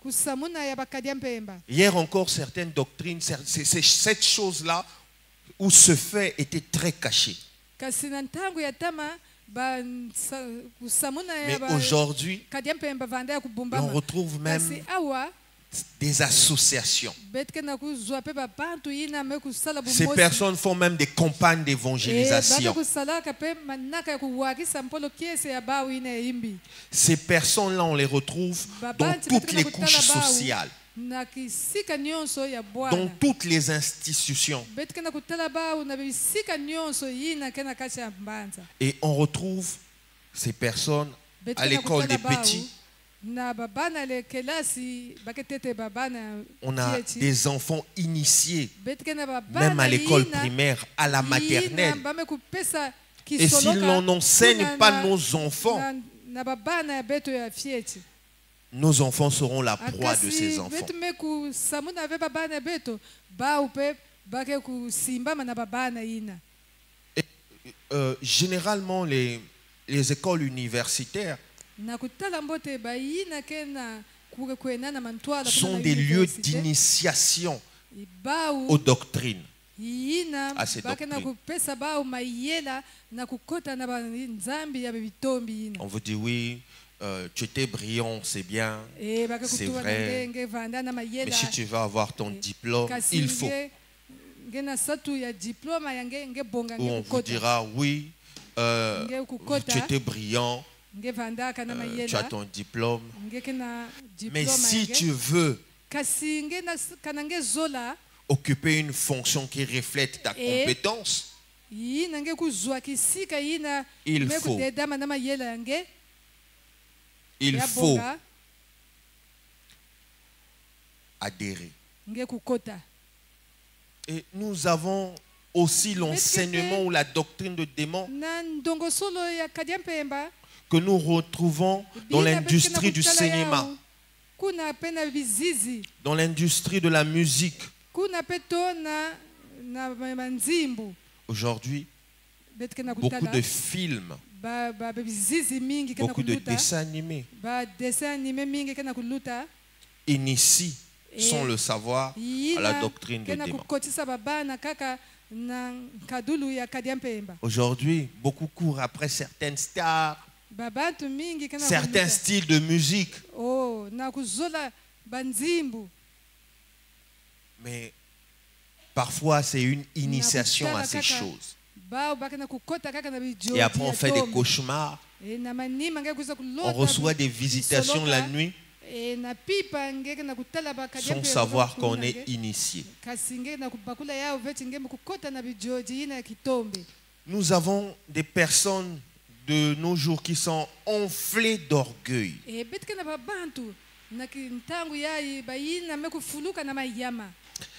kusamuna ya bakadia mpemba Hier encore, certaines doctrines, cette chose-là, où ce fait était très caché. kasi na ntango ya tama kusamuna Mais ya aujourd'hui, kadia mpemba vanda ya on kubumbama retrouve kasi même awa des associations. betike na kuzwa pe babantu yina me kusala Ces bumosi personnes font même des campagnes baka d'évangélisation. kusalaka pe manaka ya kuwakisa mpolo kiese ya bawu ine ya imbi Ces personnes-là, on les retrouve dans toutes les couches sociales, na kisika nyonso ya dans bwana toutes les institutions. betike na kutala bawu na bisika nyonso yina ke na kati ya mbanza Et on retrouve ces personnes à betike na l'école des kutala petits. bawu na babana le kelasi baketete babana On a tieti. des enfants initiés, betike na babana même à l'école yina- primaire, à la yina maternelle. bame kupesa Et si kisoloka l'on n'enseigne kuna pas na- nos enfants, na babana ya beto ya fieti nos enfants seront la proie de akasi ces enfants. betu me kusamuna ve babana beto bawu pe bake kusimbama na babana yina Généralement, les écoles universitaires na kutala mbote bayina ke na kuena na mantwala kuna sont na des lieux université. d'initiation bawu aux doctrines. yina À ces bake na doctrines. kupesa bawu mayela na kukota na nzambi ya bitombi yina On vous dit oui, tu étais brillant, c'est bien, bake c'est kutuwa na vrai. nge vanda na Mais mayela si tu veux avoir ton diplôme, kasi il faut. nge na satu ya diploma ya nge bonga Ou nge on vous kukota dira oui, nge kukota tu étais brillant, nge vandaka na tu as mayela ton diplôme. nge ke na Mais diploma si yange. tu veux kasi nge kana nge zola occuper une fonction qui reflète ta Et- compétence, yina nge kuzwa kisika yina Il me faut. kudedama na mayela yange il ya faut bonga adhérer. nge kukota Et nous avons aussi l'enseignement ou la doctrine de démon na ndongosolo ya kadia mpemba que nous retrouvons dans bina l'industrie du betu ke na kutala cinéma, yao. kuna pe na bizizi dans l'industrie de la musique. kuna pe to na manzimbu Aujourd'hui, betu ke na beaucoup kutala de films, bizizi mingi ke na beaucoup de kuluta dessins animés dessin animé mingi ke na kuluta initient, Et- sans le savoir, à la yina doctrine ke de na démon. kukotisa babana kaka na kadulu ya kadia mpemba Aujourd'hui, beaucoup courent après certaines stars, babantu mingi ke na certains kuluta. styles de musique. Oh, na kuzola banzimbu Mais parfois, c'est une initiation à ces kaka choses. bao bake na kukota kaka na bijodi Et après, on ya fait des tombe. cauchemars. Na manima nge kuza kulota On reçoit des visitations bisoloka. la nuit na pipa ngeke na kutala bakadia sans mpe savoir kuza qu'on kuluna est nge. initié. kasi nge na kubakula yao veti nge mukukota na bijodi yina ya kitombe Nous avons des personnes de nos jours qui sont enflées d'orgueil. beti ke na babantu na kintangu yayi bayina me kufuluka na mayama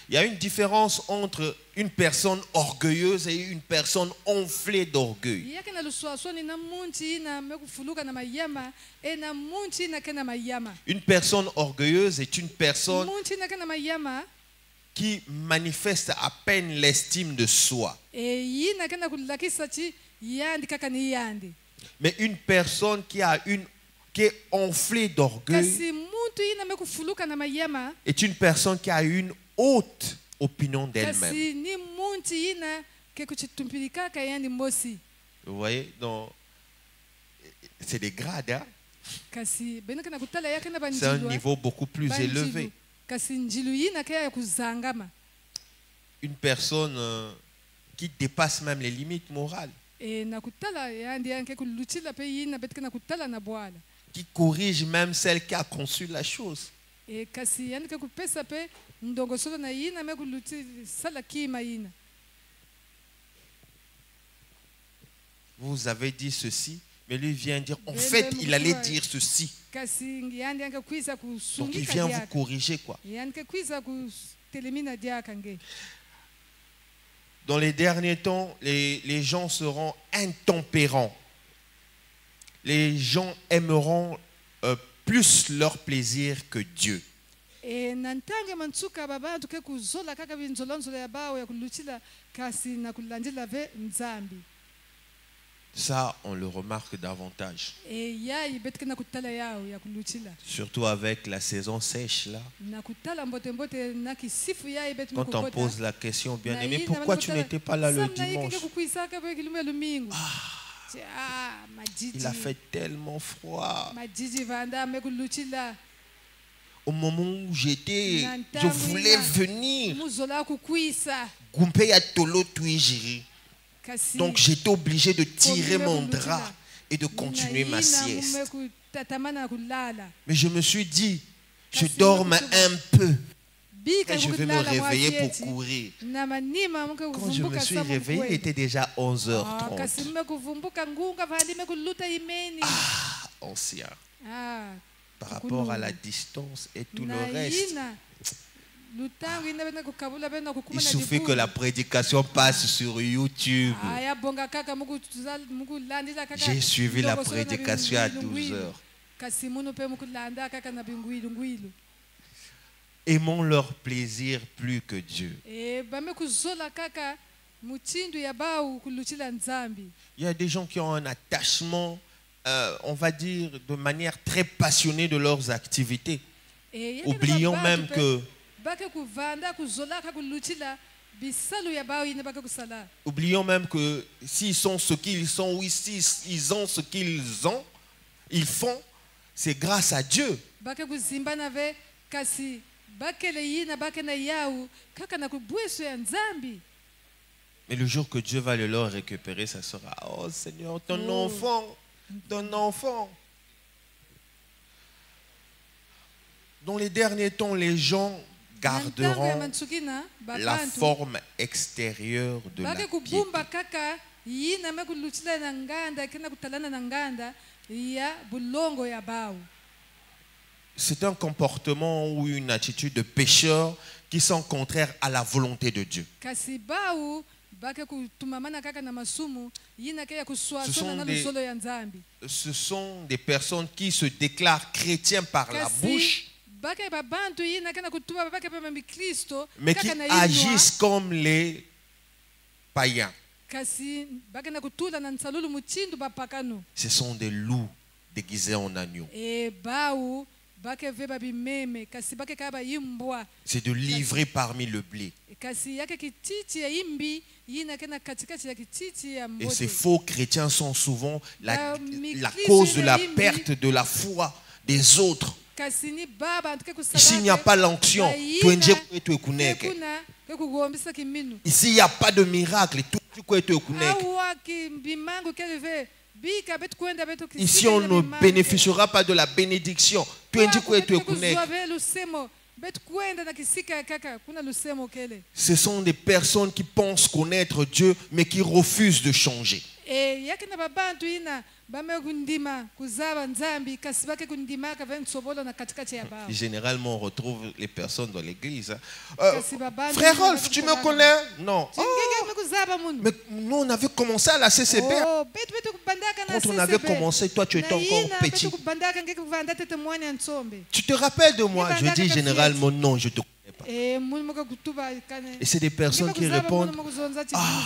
Il y a une différence entre une personne orgueilleuse et une personne enflée d'orgueil. yake na luswaswani na munchi yina me kufuluka na mayama na munchi yina ke na mayama Une personne orgueilleuse est une personne munchi yina ke na mayama qui manifeste à peine l'estime de soi. yina ke na kulakisa chi yandi kaka ni yandi Mais une personne qui est enflée d'orgueil kasi muntu yina me kufuluka na mayama est une personne qui a une haute opinion d'elle-même. kasi ni munchi yina ke kuchitumpilikaka yandi mosi Vous voyez, donc c'est des grades, hein? kasi benaka na kutala yake na C'est un banjilwa niveau beaucoup plus banjilu. élevé. kasi njilu yina ke ya kuzangama Une personne qui dépasse même les limites morales, na kutala yandi yanke kuluchila pe yina betika na kutala na bwala qui corrige même celle qui a conçu la chose. kasi yandi ke kupesa pe ndongosolo na yina me kuluchi sala kima yina vous avez dit ceci, mais lui vient dire, en fait, il allait dire ceci. kasi ngiyandi kwiza Donc il kusungika vient vous dyaka corriger, quoi. yandi kwiza kutelemina dyaka nge. Dans les derniers temps, les gens seront intempérants. Les gens aimeront plus leur plaisir que Dieu. nantange mantsuka babantu ke kuzola kaka binzolonzolo ya bawo ya kuluchila kasi na kulandila ve nzambi. Ça, on le remarque davantage. Yayi betka na kutala yao ya kuluchila. Surtout avec la saison sèche là. Na kutala mbote mbote na kisifu yayi betka Quand on pose la question, bien aimé, pourquoi tu n'étais pas là le dimanche? Il a fait tellement froid. Au moment où j'étais, je voulais venir. Donc j'étais obligé de tirer mon drap et de continuer ma sieste. Mais je me suis dit, je dorme un peu. Et je vais me réveiller pour courir. Quand je me suis réveillé, il était déjà 11h30. Ah, ancien. Par rapport à la distance et tout le reste. Il suffit que la prédication passe sur YouTube. J'ai suivi la prédication à 12h. Aimons leur plaisir plus que Dieu. Il y a des gens qui ont un attachement, on va dire, de manière très passionnée de leurs activités. Oublions même que s'ils sont ce qu'ils sont, ou s'ils ont ce qu'ils ont, ils font, c'est grâce à Dieu. Mais le jour que Dieu va le leur récupérer, ça sera, oh Seigneur, ton enfant, ton enfant. Dans les derniers temps, les gens garderont la forme extérieure de la piété. C'est un comportement ou une attitude de pécheur qui sont contraires à la volonté de Dieu. Ce sont des personnes qui se déclarent chrétiens par la bouche, mais qui agissent comme les païens. Ce sont des loups déguisés en agneaux. C'est de livrer parmi le blé. Et ces faux chrétiens sont souvent la cause de la perte de la foi des autres. Ici, il n'y a pas l'onction. Ici, il n'y a pas de miracle. Ici, on ne bénéficiera pas de la bénédiction. Ce sont des personnes qui pensent connaître Dieu, mais qui refusent de changer. Généralement, on retrouve les personnes dans l'église. Frère Rolf, tu me connais? Non. Oh, mais nous, on avait commencé à la CCP. Quand on avait commencé, toi, tu étais encore petit. Tu te rappelles de moi? Je dis généralement non, je te connais pas. Et c'est des personnes qui répondent, ah,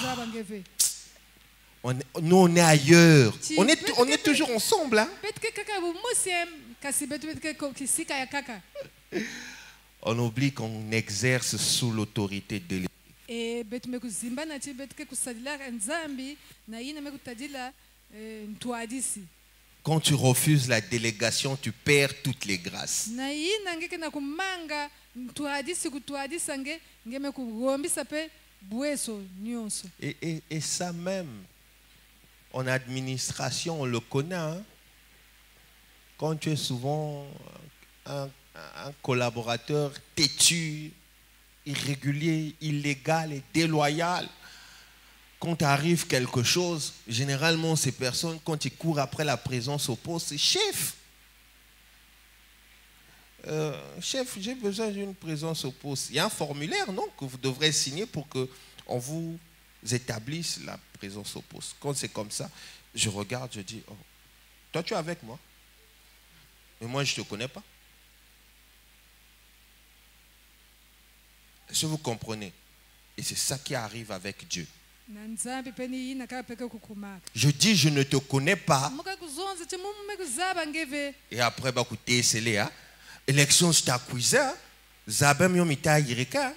nous on est ailleurs. On est toujours ensemble. Hein? On oublie qu'on exerce sous l'autorité de l'Église. Quand tu refuses la délégation, tu perds toutes les grâces. Et ça même, en administration, on le connaît. Hein? Quand tu es souvent un quand arrive quelque chose, généralement ces personnes, quand ils courent après la présence au poste, c'est chef. Chef, j'ai besoin d'une présence au poste. Il y a un formulaire, non, que vous devrez signer pour qu'on vous établisse la présence au poste. Quand c'est comme ça, je regarde, je dis, oh, toi tu es avec moi, mais moi je ne te connais pas. Est-ce que vous comprenez? Et c'est ça qui arrive avec Dieu. Je dis, je ne te connais pas. Et après, bah, écoutez, c'est là. Élection, je t'accuse. Zabem yomita yirika.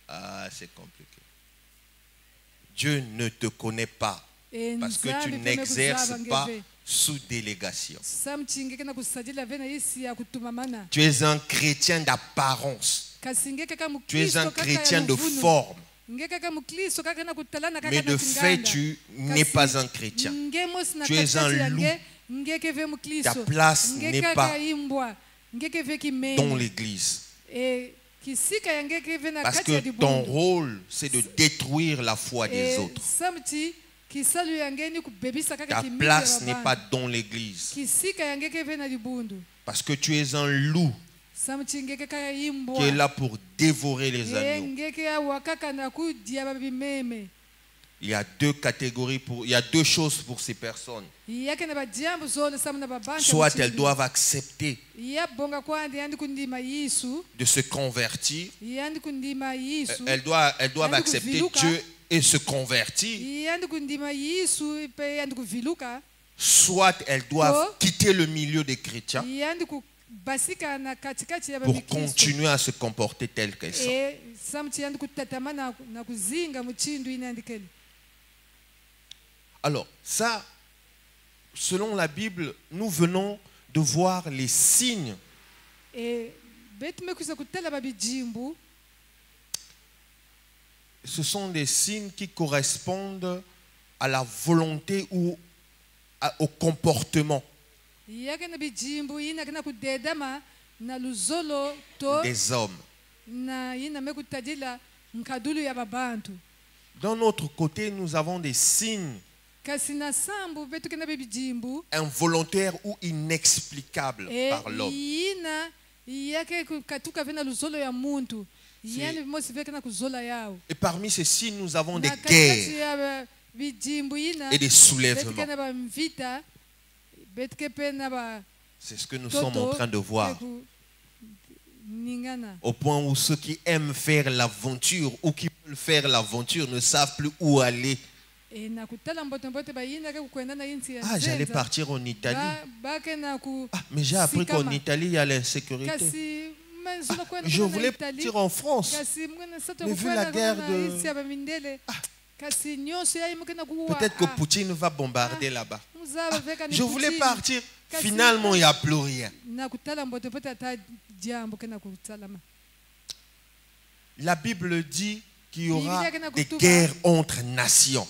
Ah, c'est compliqué. Dieu ne te connaît pas parce que tu n'exerces pas sous délégation. Tu es un chrétien d'apparence. Tu es un chrétien de forme. Mais de fait, tu n'es pas un chrétien. Tu es un loup. Ta place n'est pas dans l'église. Parce que ton rôle, c'est de détruire la foi des autres. Ta place n'est pas dans l'église. Parce que tu es un loup qui est là pour dévorer les agneaux. Il y a deux catégories, il y a deux choses pour ces personnes. Soit elles doivent accepter de se convertir. Elles doivent accepter Dieu et se convertir. Soit elles doivent quitter le milieu des chrétiens pour continuer à se comporter telles qu'elles sont. Alors, ça, selon la Bible, nous venons de voir les signes ce sont des signes qui correspondent à la volonté ou au comportement des hommes. D'un autre côté, nous avons des signes involontaires ou inexplicables par l'homme. Et parmi ces signes, nous avons des guerres et des soulèvements. C'est ce que nous sommes en train de voir. Au point où ceux qui aiment faire l'aventure ou qui veulent faire l'aventure ne savent plus où aller. Ah, j'allais partir en Italie. Ah, mais j'ai appris qu'en Italie, il y a l'insécurité. Ah, je voulais partir en France. Mais vu la guerre de... Ah, peut-être que Poutine va bombarder là-bas. Ah, je voulais partir. Finalement, il n'y a plus rien. La Bible dit qu'il y aura des guerres entre nations.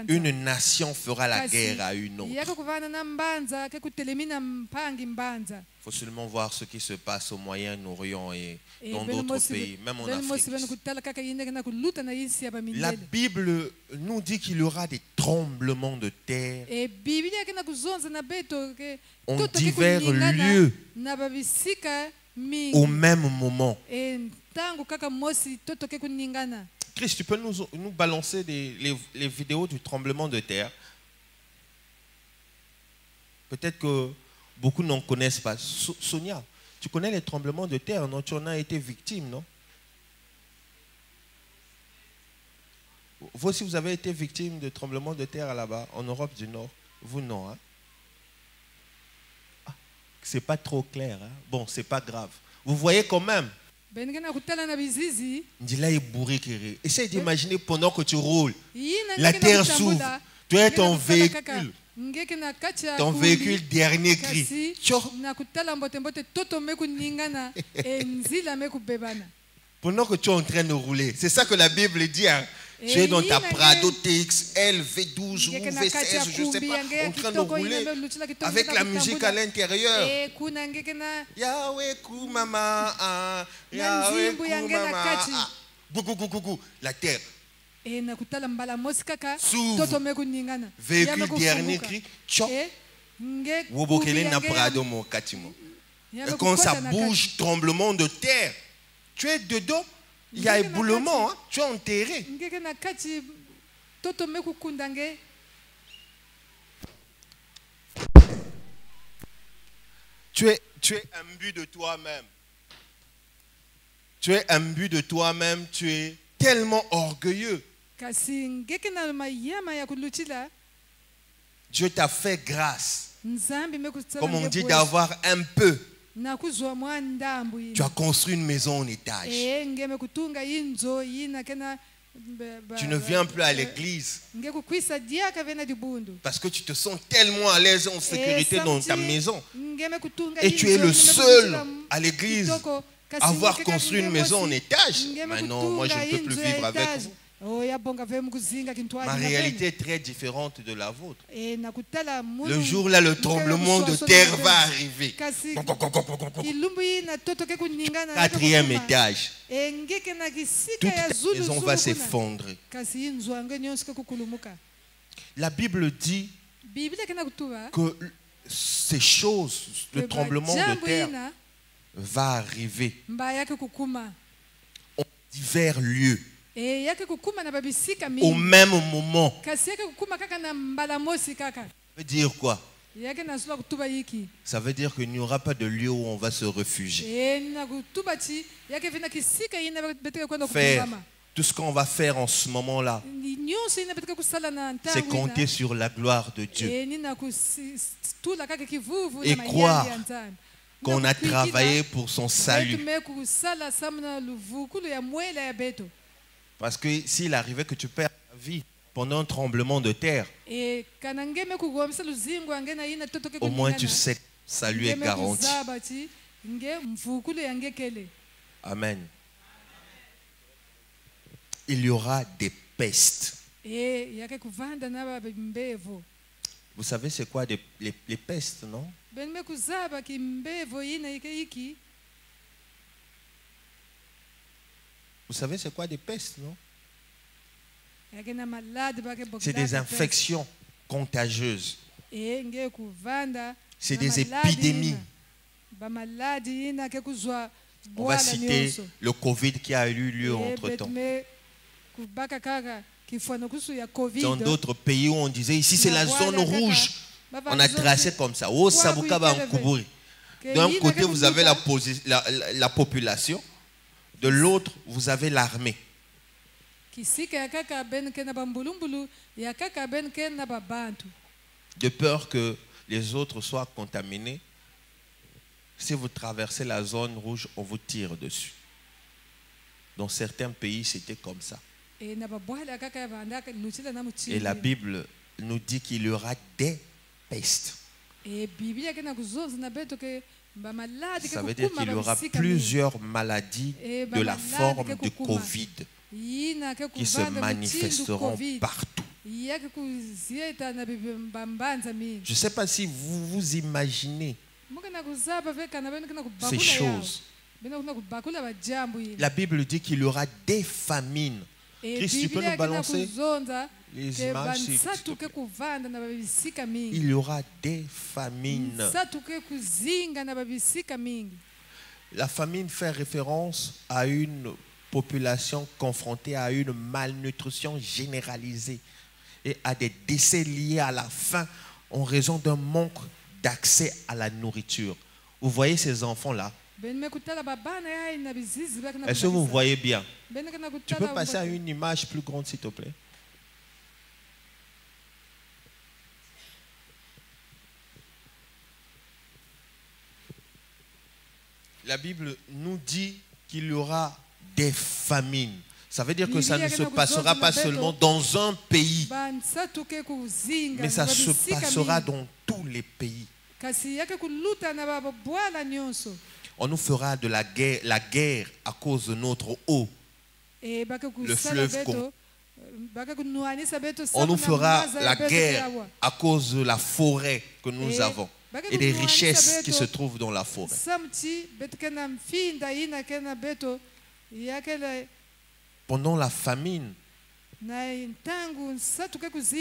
Une nation fera la guerre à une autre. Il faut seulement voir ce qui se passe au Moyen-Orient et dans d'autres pays, même en Afrique. La Bible nous dit qu'il y aura des tremblements de terre en divers lieux au même moment. Chris, tu peux nous balancer les vidéos du tremblement de terre? Peut-être que beaucoup n'en connaissent pas. Sonia, tu connais les tremblements de terre, non? Tu en as été victime, non? Vous aussi, vous avez été victime de tremblements de terre là-bas, en Europe du Nord. Vous, non, hein? Ah, c'est pas trop clair, hein? Bon, c'est pas grave. Vous voyez quand même. Essaye d'imaginer pendant que tu roules, la terre s'ouvre, tu es ton véhicule dernier cri. Pendant que tu es en train de rouler, c'est ça que la Bible dit. Hein? Tu es dans ta Prado TXL, V12 ou V16, je ne sais pas, en train de rouler avec la musique à l'intérieur. Yahweh Kumama, Yahweh Kumama. La terre s'ouvre. Véhicule dernier cri. Et quand ça bouge, tremblement de terre, tu es dedans. Il y a éboulement, hein? Tu es enterré. Tu es imbu de toi-même. Tu es imbu de toi-même. Tu es tellement orgueilleux. Dieu t'a fait grâce. Comme on dit, d'avoir un peu. Tu as construit une maison en étage. Tu ne viens plus à l'église parce que tu te sens tellement à l'aise en sécurité dans ta maison. Et tu es le seul à l'église à avoir construit une maison en étage. Mais non, moi je ne peux plus vivre avec vous. Ma réalité est très différente de la vôtre. Le jour là, le tremblement de terre va arriver. 4e étage. Toute ta maison va s'effondrer. La Bible dit que ces choses, le tremblement de terre va arriver en divers lieux. Au même moment. Ça veut dire quoi? Ça veut dire qu'il n'y aura pas de lieu où on va se réfugier. Faire tout ce qu'on va faire en ce moment-là, c'est compter sur la gloire de Dieu. Et croire qu'on a travaillé pour son salut. Parce que s'il arrivait que tu perds ta vie pendant un tremblement de terre, au moins tu sais que le salut est garanti. Amen. Il y aura des pestes. Vous savez c'est quoi les pestes, non? Vous savez c'est quoi des pestes, non? C'est des infections contagieuses. C'est des épidémies. On va citer le Covid qui a eu lieu entre-temps. Dans d'autres pays où on disait ici c'est la zone rouge, on a tracé comme ça. D'un côté vous avez la population, de l'autre vous avez l'armée. De peur que les autres soient contaminés, si vous traversez la zone rouge, on vous tire dessus. Dans certains pays, c'était comme ça. Et la Bible nous dit qu'il y aura des pestes. Ça veut dire qu'il y aura plusieurs maladies de la forme de Covid qui se manifesteront partout. Je ne sais pas si vous vous imaginez ces choses. La Bible dit qu'il y aura des famines. Christ, tu peux nous balancer les images, s'il te plaît. Il y aura des famines. La famine fait référence à une population confrontée à une malnutrition généralisée et à des décès liés à la faim en raison d'un manque d'accès à la nourriture. Vous voyez ces enfants-là? Est-ce que vous voyez bien? Tu peux passer à une image plus grande, s'il te plaît? La Bible nous dit qu'il y aura des famines. Ça veut dire que ça ne se passera pas seulement dans un pays, mais ça se passera dans tous les pays. On nous fera de la guerre à cause de notre eau. Le fleuve Congo. On nous fera la guerre à cause de la forêt que nous avons et des richesses qui se trouvent dans la forêt. Pendant la famine,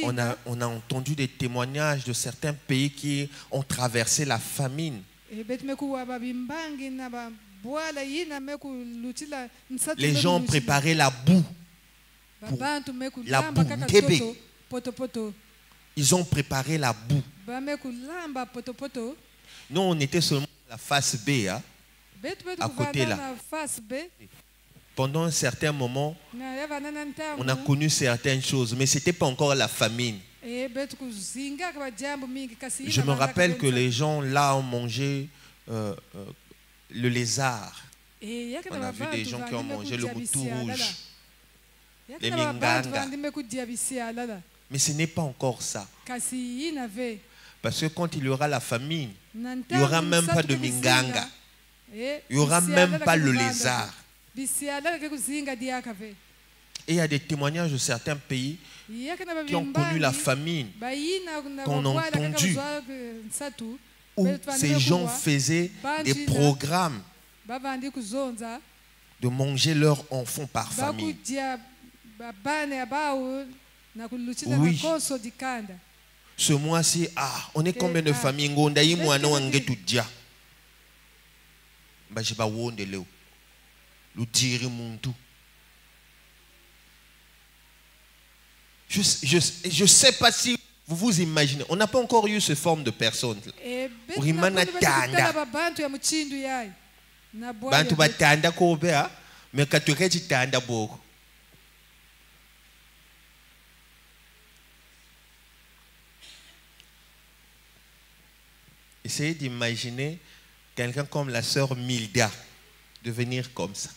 on a entendu des témoignages de certains pays qui ont traversé la famine. Les gens préparaient la boue. La boue, bébé. Ils ont préparé la boue. Nous, on était seulement à la face B, hein, à côté là. Pendant un certain moment, on a connu certaines choses, mais ce n'était pas encore la famine. Je me rappelle que les gens là ont mangé le lézard. On a vu des gens qui ont mangé le mouton rouge, les minganga. Mais ce n'est pas encore ça. Parce que quand il y aura la famine, il n'y aura même pas de minganga. Il n'y aura même pas le lézard. Et il y a des témoignages de certains pays qui ont connu la famine, qu'on a entendu, où ces gens faisaient des programmes de manger leurs enfants par famille. Oui. Ce mois-ci, on est combien de familles? Je ne sais pas si vous vous imaginez. On n'a pas encore eu cette forme de personne. Bantu batanda kobe ha mais katukechi tanda boko. Essayez d'imaginer quelqu'un comme la sœur Milda devenir comme ça.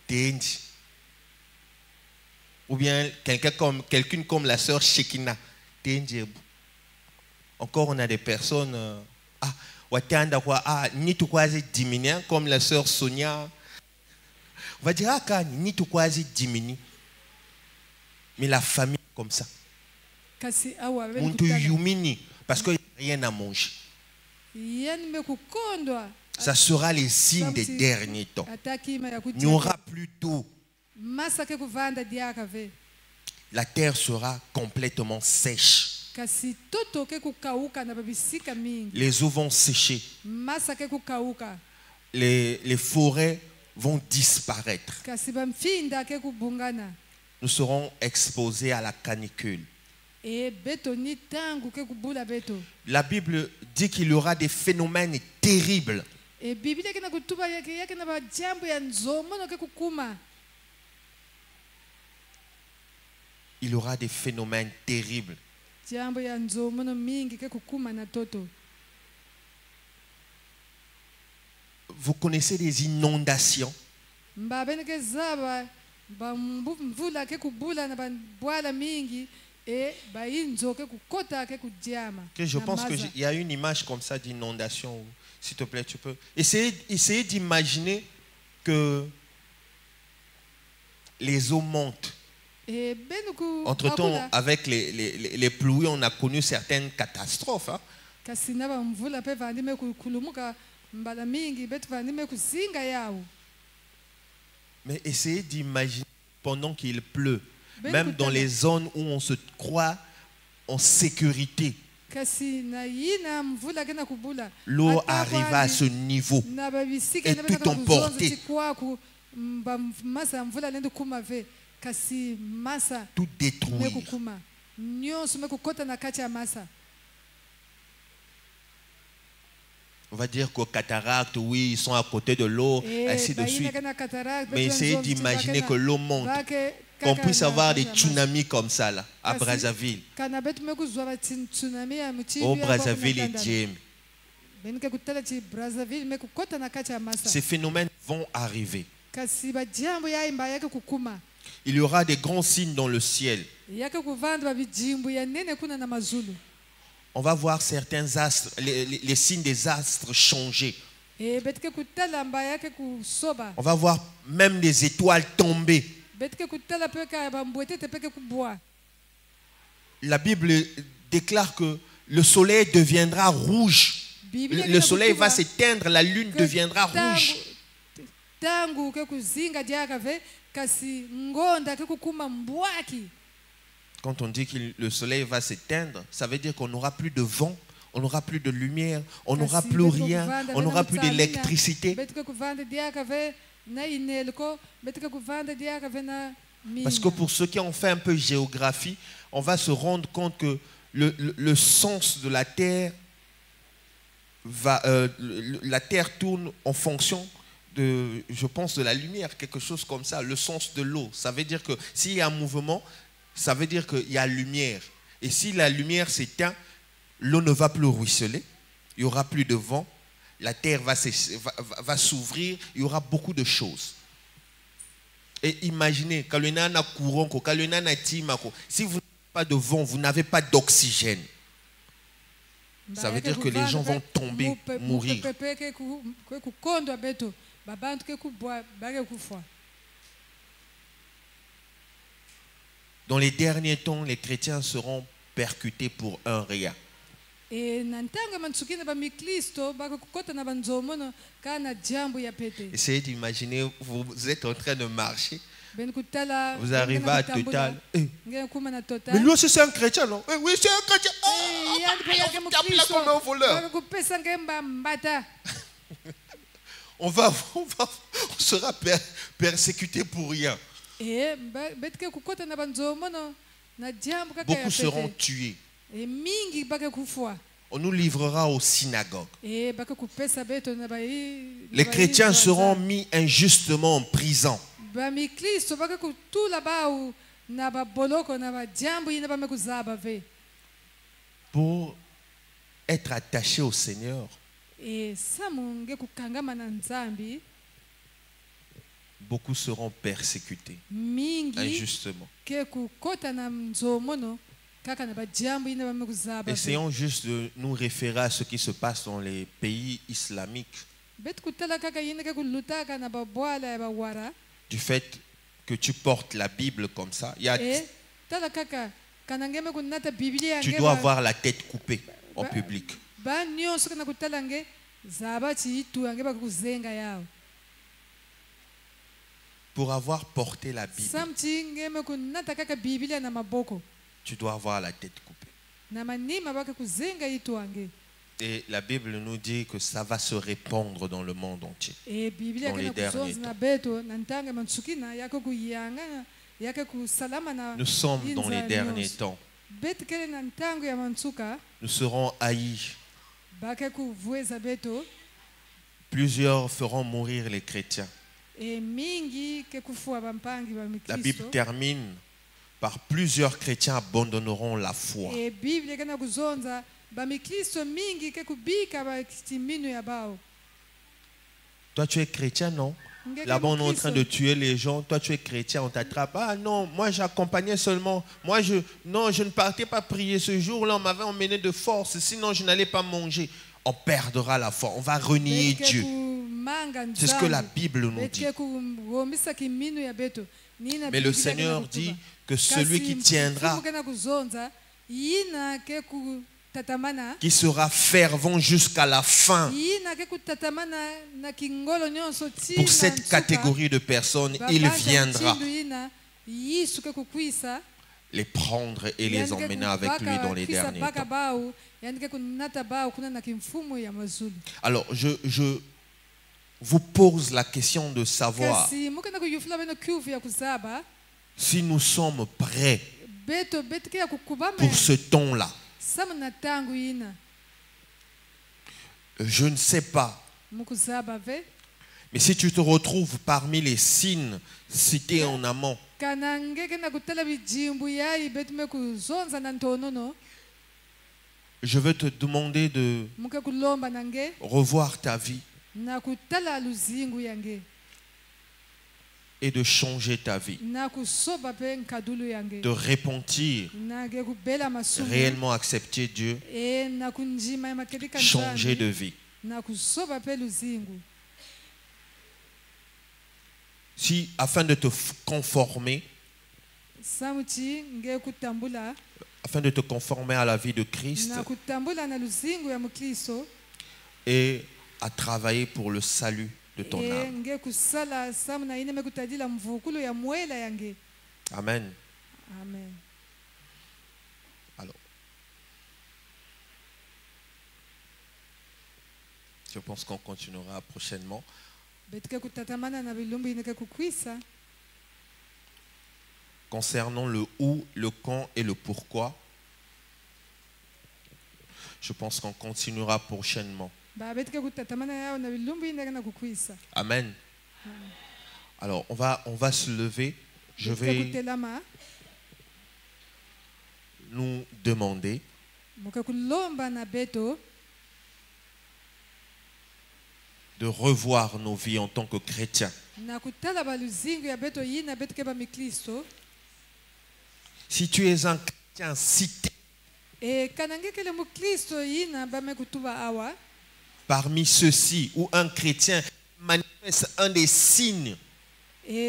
Tenji. Ou bien quelqu'une comme la sœur Shekina. Tenji. Encore on a des personnes ni tout quasi diminuer comme la sœur Sonia. On va dire ni tout quasi diminuer. Mais la famille comme ça. Parce qu'il n'y a rien à manger. Ça sera les signes des derniers temps. Il n'y aura plus d'eau. La terre sera complètement sèche. Les eaux vont sécher. Les forêts vont disparaître. Nous serons exposés à la canicule. La Bible dit qu'il y aura des phénomènes terribles. Il y aura des phénomènes terribles. Vous connaissez des inondations? Que je pense qu'il y a une image comme ça d'inondation. S'il te plaît, tu peux essayer d'imaginer que les eaux montent. Entre-temps, avec les pluies, on a connu certaines catastrophes. Hein? Mais essayez d'imaginer pendant qu'il pleut, même dans les zones où on se croit en sécurité, l'eau arrive à ce niveau et tout emporté. Tout détruire. On va dire qu'aux cataractes, oui, ils sont à côté de l'eau, ainsi de suite. Mais essayez d'imaginer que l'eau monte. Qu'on puisse avoir des tsunamis comme ça, là, à Brazzaville. Au Brazzaville et Djem. Ces phénomènes vont arriver. Il y aura des grands signes dans le ciel. On va voir certains astres, les signes des astres changer. On va voir même des étoiles tomber. betike kutala peka bambwetete peke kubwa. La Bible déclare que le soleil deviendra rouge. Le soleil va s'éteindre, la lune deviendra rouge. Tangu ke kuzinga diakave kasi ngonda ke kukuma mbwaki. Quand on dit que le soleil va s'éteindre, ça veut dire qu'on n'aura plus de vent, on n'aura plus de lumière, on n'aura plus rien, on n'aura plus d'électricité. Parce que pour ceux qui ont fait un peu de géographie, on va se rendre compte que le sens de la Terre la Terre tourne en fonction de, je pense, de la lumière, quelque chose comme ça, le sens de l'eau. Ça veut dire que s'il y a un mouvement, ça veut dire qu'il y a lumière. Et si la lumière s'éteint, l'eau ne va plus ruisseler, il n'y aura plus de vent, la terre va s'ouvrir, il y aura beaucoup de choses. Et imaginez, si vous n'avez pas de vent, vous n'avez pas d'oxygène. Ça veut dire que les gens vont tomber, mourir. Dans les derniers temps, les chrétiens seront percutés pour un rien. Essayez d'imaginer, vous êtes en train de marcher, vous arrivez à Total. Mais lui aussi c'est un chrétien, non? Oui, c'est un chrétien. On tape là comme un voleur. On sera persécuté pour rien. Beaucoup seront tués. On nous livrera aux synagogues. Les chrétiens seront mis injustement en prison. Pour être attaché au Seigneur, beaucoup seront persécutés injustement. Essayons juste de nous référer à ce qui se passe dans les pays islamiques. Du fait que tu portes la Bible comme ça, tu dois avoir la tête coupée en public. Pour avoir porté la Bible, tu dois avoir la tête coupée. Et la Bible nous dit que ça va se répandre dans le monde entier. Dans les derniers temps. Nous sommes dans les derniers temps. Nous serons haïs. Plusieurs feront mourir les chrétiens. La Bible termine par plusieurs chrétiens abandonneront la foi. Toi tu es chrétien, non? Là-bas on est en train de tuer les gens. Toi tu es chrétien, on t'attrape. Ah non, moi j'accompagnais seulement. Je ne partais pas prier ce jour-là. On m'avait emmené de force. Sinon je n'allais pas manger. On perdra la foi. On va renier Dieu. C'est ce que la Bible nous dit. Mais le Seigneur dit que celui qui tiendra, qui sera fervent jusqu'à la fin, pour cette catégorie de personnes, il viendra les prendre et les emmener avec lui dans les derniers temps. Alors, je vous pose la question de savoir si nous sommes prêts pour ce temps-là. Je ne sais pas. Mais si tu te retrouves parmi les signes cités en amont, je veux te demander de revoir ta vie et de changer ta vie, de repentir, réellement accepter Dieu, changer de vie. si, afin de te conformer, samuti ngekutambula afin de te conformer à la vie de Christ na kutambula na luzingu ya mukristo et à travailler pour le salut de ton âme. ngekusala samu na ine mekutadila mvukulu ya mwela yange. Amen. Amen. Alors, je pense qu'on continuera prochainement. Betike kutatamana na bilumbu ineke kukwisa Concernant le où, le quand et le pourquoi, je pense qu'on continuera prochainement. ba betike kutatamana yao na bilumbu ineke na kukwisa. Amen. Alors, on va se lever. Je Betike vais kutelama nous demander muke kulomba na beto de revoir nos vies en tant que chrétiens. na kutala baluzingu ya beto yina betike ba mikristo Si tu es un chrétien cité kanangekele mukristo yina bamekutuba awa parmi ceux-ci, ou un chrétien manifeste un des signes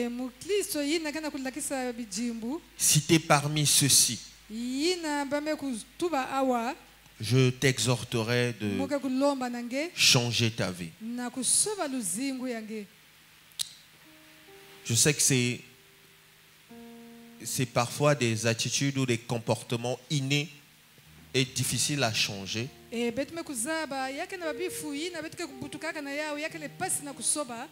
mukristo yina kana kulakisa bijimbu cité parmi ceux-ci, yina bamekutuba awa je t'exhorterai de muke kulomba nange changer ta vie. na kusoba luzingu yange. Je sais que c'est parfois des attitudes ou des comportements innés et difficiles à changer. Betume kuzaba yake na babifu yina betuke kubutukaka na yao yake le pasi na kusoba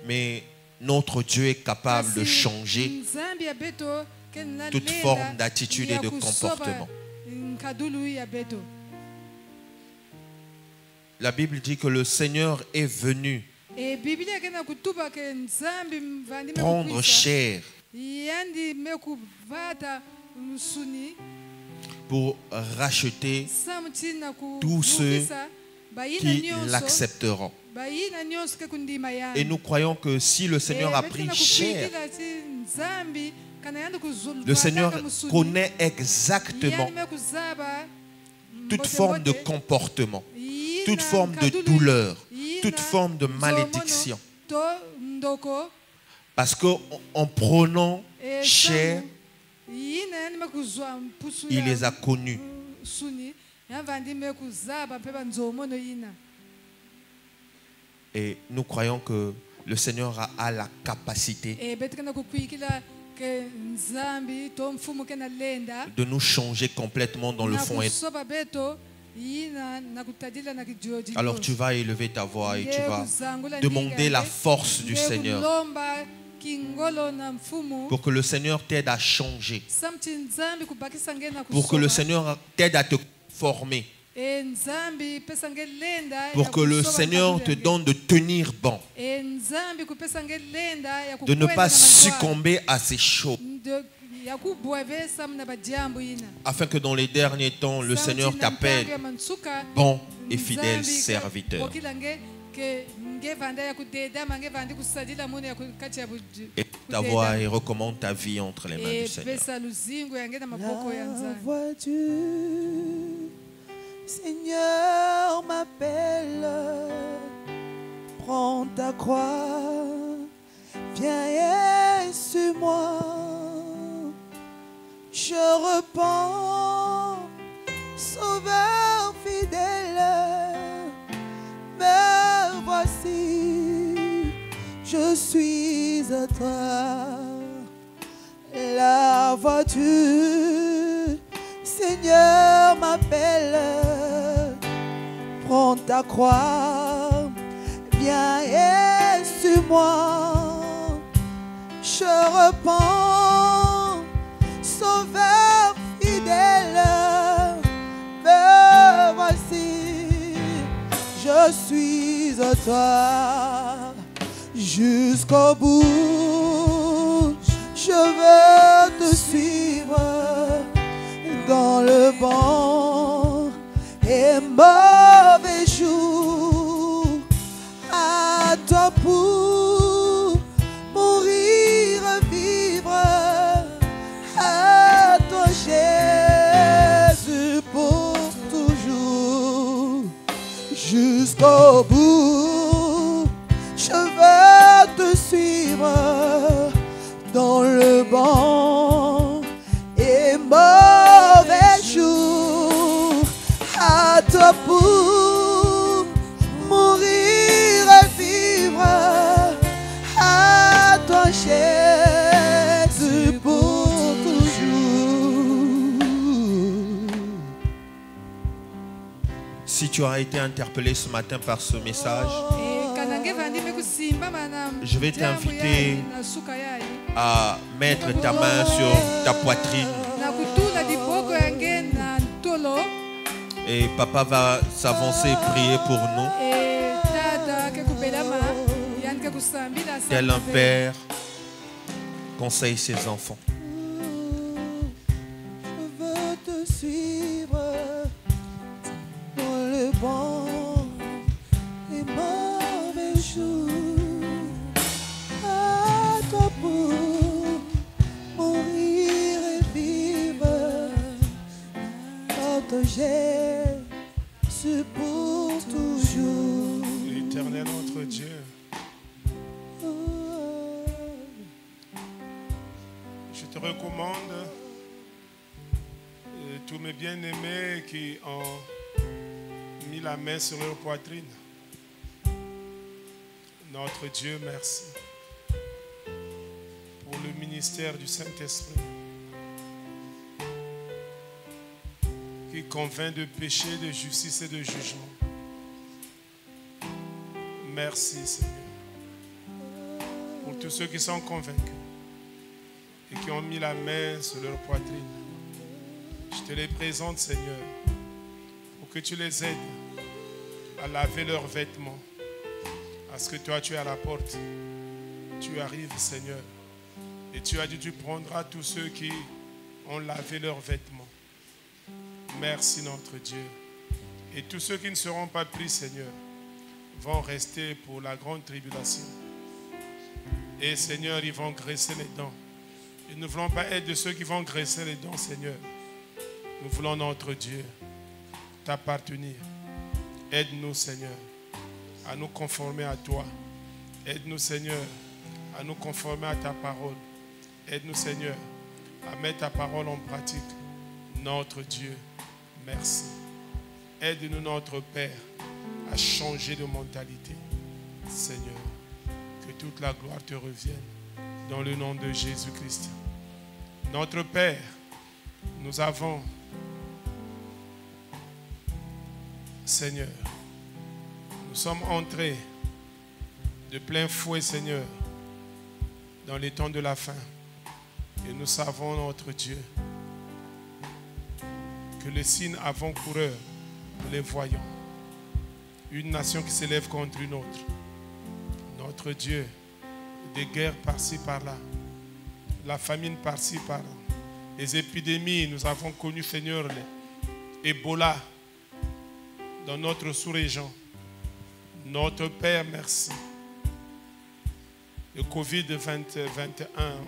Mais notre Dieu est capable de changer nzambi ya beto kenna toute lenda forme d'attitude et ya de kusoba comportement. nkadulu ya beto. La Bible dit que le Seigneur est venu Biblia kena kutuba ke nzambi mvandi prendre chair yandi mekuvata musuni pour racheter samuti na tous ceux kuvukisa bayina qui nyonso l'accepteront. bayina nyonso ke kundima yangu. Et nous croyons que si le Seigneur a pris chair, le Seigneur connaît exactement toute forme de comportement, toute forme de douleur, toute forme de malédiction. Parce qu'en prenant chair, il les a connus. Et nous croyons que le Seigneur a la capacité de nous changer complètement dans le fond. Alors tu vas élever ta voix et tu vas demander la force du Seigneur pour que le Seigneur t'aide à changer, pour que le Seigneur t'aide à te former, pour que le Seigneur te donne de tenir bon, de ne pas succomber à ces choses, afin que dans les derniers temps, le Seigneur t'appelle bon et fidèle serviteur. Et ta voix et recommande ta vie entre les mains du Seigneur. La voix du Seigneur m'appelle, prends ta croix, viens et suis-moi. Je repens, Sauveur fidèle, me voici, je suis à toi. La voix du Seigneur m'appelle, prends ta croix, viens et suis-moi. Je repens, Sauveur fidèle, me voici, je suis à toi. Jusqu'au bout, je veux te suivre dans le bon et mauvais jour. À toi pour mourir, vivre. À toi Jésus pour toujours. Jusqu'au bout, je veux te suivre le bon et mauvais jour. À toi pour mourir et vivre, à toi Jésus pour toujours. Si tu as été interpellé ce matin par ce message, je vais t'inviter à mettre ta main sur ta poitrine. Et papa va s'avancer et prier pour nous. Tel un père conseille ses enfants. Je veux te suivre dans le bon et mauvais jour. À toi pour mourir et vivre. Quand Jésus pour toujours. L'Éternel notre Dieu, je te recommande tous mes bien-aimés qui ont mis la main sur leur poitrine. Notre Dieu, merci pour le ministère du Saint-Esprit qui convainc de péché, de justice et de jugement. Merci Seigneur pour tous ceux qui sont convaincus et qui ont mis la main sur leur poitrine. Je te les présente Seigneur pour que tu les aides à laver leurs vêtements. Parce que toi tu es à la porte. Tu arrives Seigneur et tu as dit tu prendras tous ceux qui ont lavé leurs vêtements. Merci notre Dieu. Et tous ceux qui ne seront pas pris Seigneur vont rester pour la grande tribulation. Et Seigneur, ils vont graisser les dents. Et nous ne voulons pas être de ceux qui vont graisser les dents, Seigneur. Nous voulons, notre Dieu, t'appartenir. Aide-nous, Seigneur, à nous conformer à toi. Aide-nous, Seigneur, à nous conformer à ta parole. Aide-nous, Seigneur, à mettre ta parole en pratique. Notre Dieu, merci. Aide-nous, notre Père, à changer de mentalité. Seigneur, que toute la gloire te revienne dans le nom de Jésus-Christ. Notre Père, nous avons, Seigneur, nous sommes entrés de plein fouet, Seigneur, dans les temps de la fin. Et nous savons, notre Dieu, que les signes avant-coureurs, nous les voyons. Une nation qui s'élève contre une autre. Notre Dieu, des guerres par-ci, par-là. La famine par-ci, par-là. Les épidémies, nous avons connu, Seigneur, l'Ebola dans notre sous-région. Notre Père, merci. Le Covid-21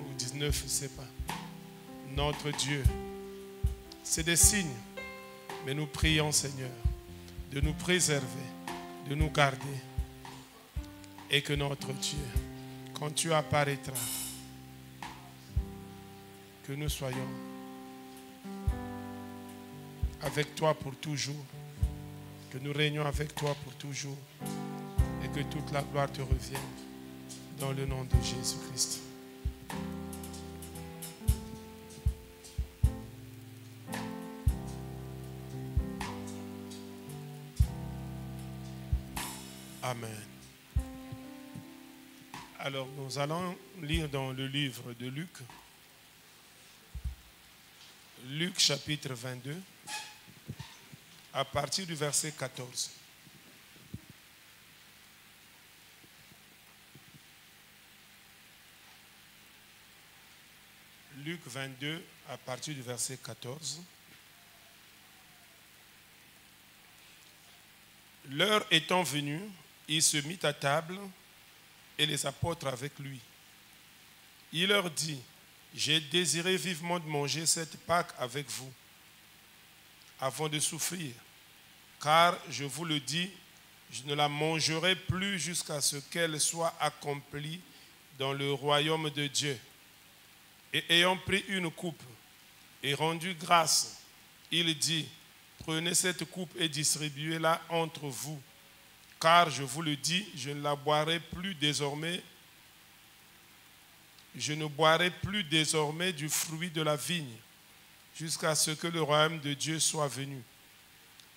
ou 19, je ne sais pas. Notre Dieu, c'est des signes. Mais nous prions, Seigneur, de nous préserver, de nous garder. Et que notre Dieu, quand tu apparaîtras, que nous soyons avec toi pour toujours, que nous régnons avec toi pour toujours, et que toute la gloire te revienne dans le nom de Jésus-Christ. Amen. Alors nous allons lire dans le livre de Luc, Luc chapitre 22, à partir du verset 14. Luc 22, à partir du verset 14. L'heure étant venue, il se mit à table et les apôtres avec lui. Il leur dit, j'ai désiré vivement de manger cette Pâque avec vous, avant de souffrir, car je vous le dis, je ne la mangerai plus jusqu'à ce qu'elle soit accomplie dans le royaume de Dieu. Et ayant pris une coupe et rendu grâce, il dit, prenez cette coupe et distribuez-la entre vous. Car je vous le dis, je ne boirai plus désormais du fruit de la vigne, jusqu'à ce que le royaume de Dieu soit venu.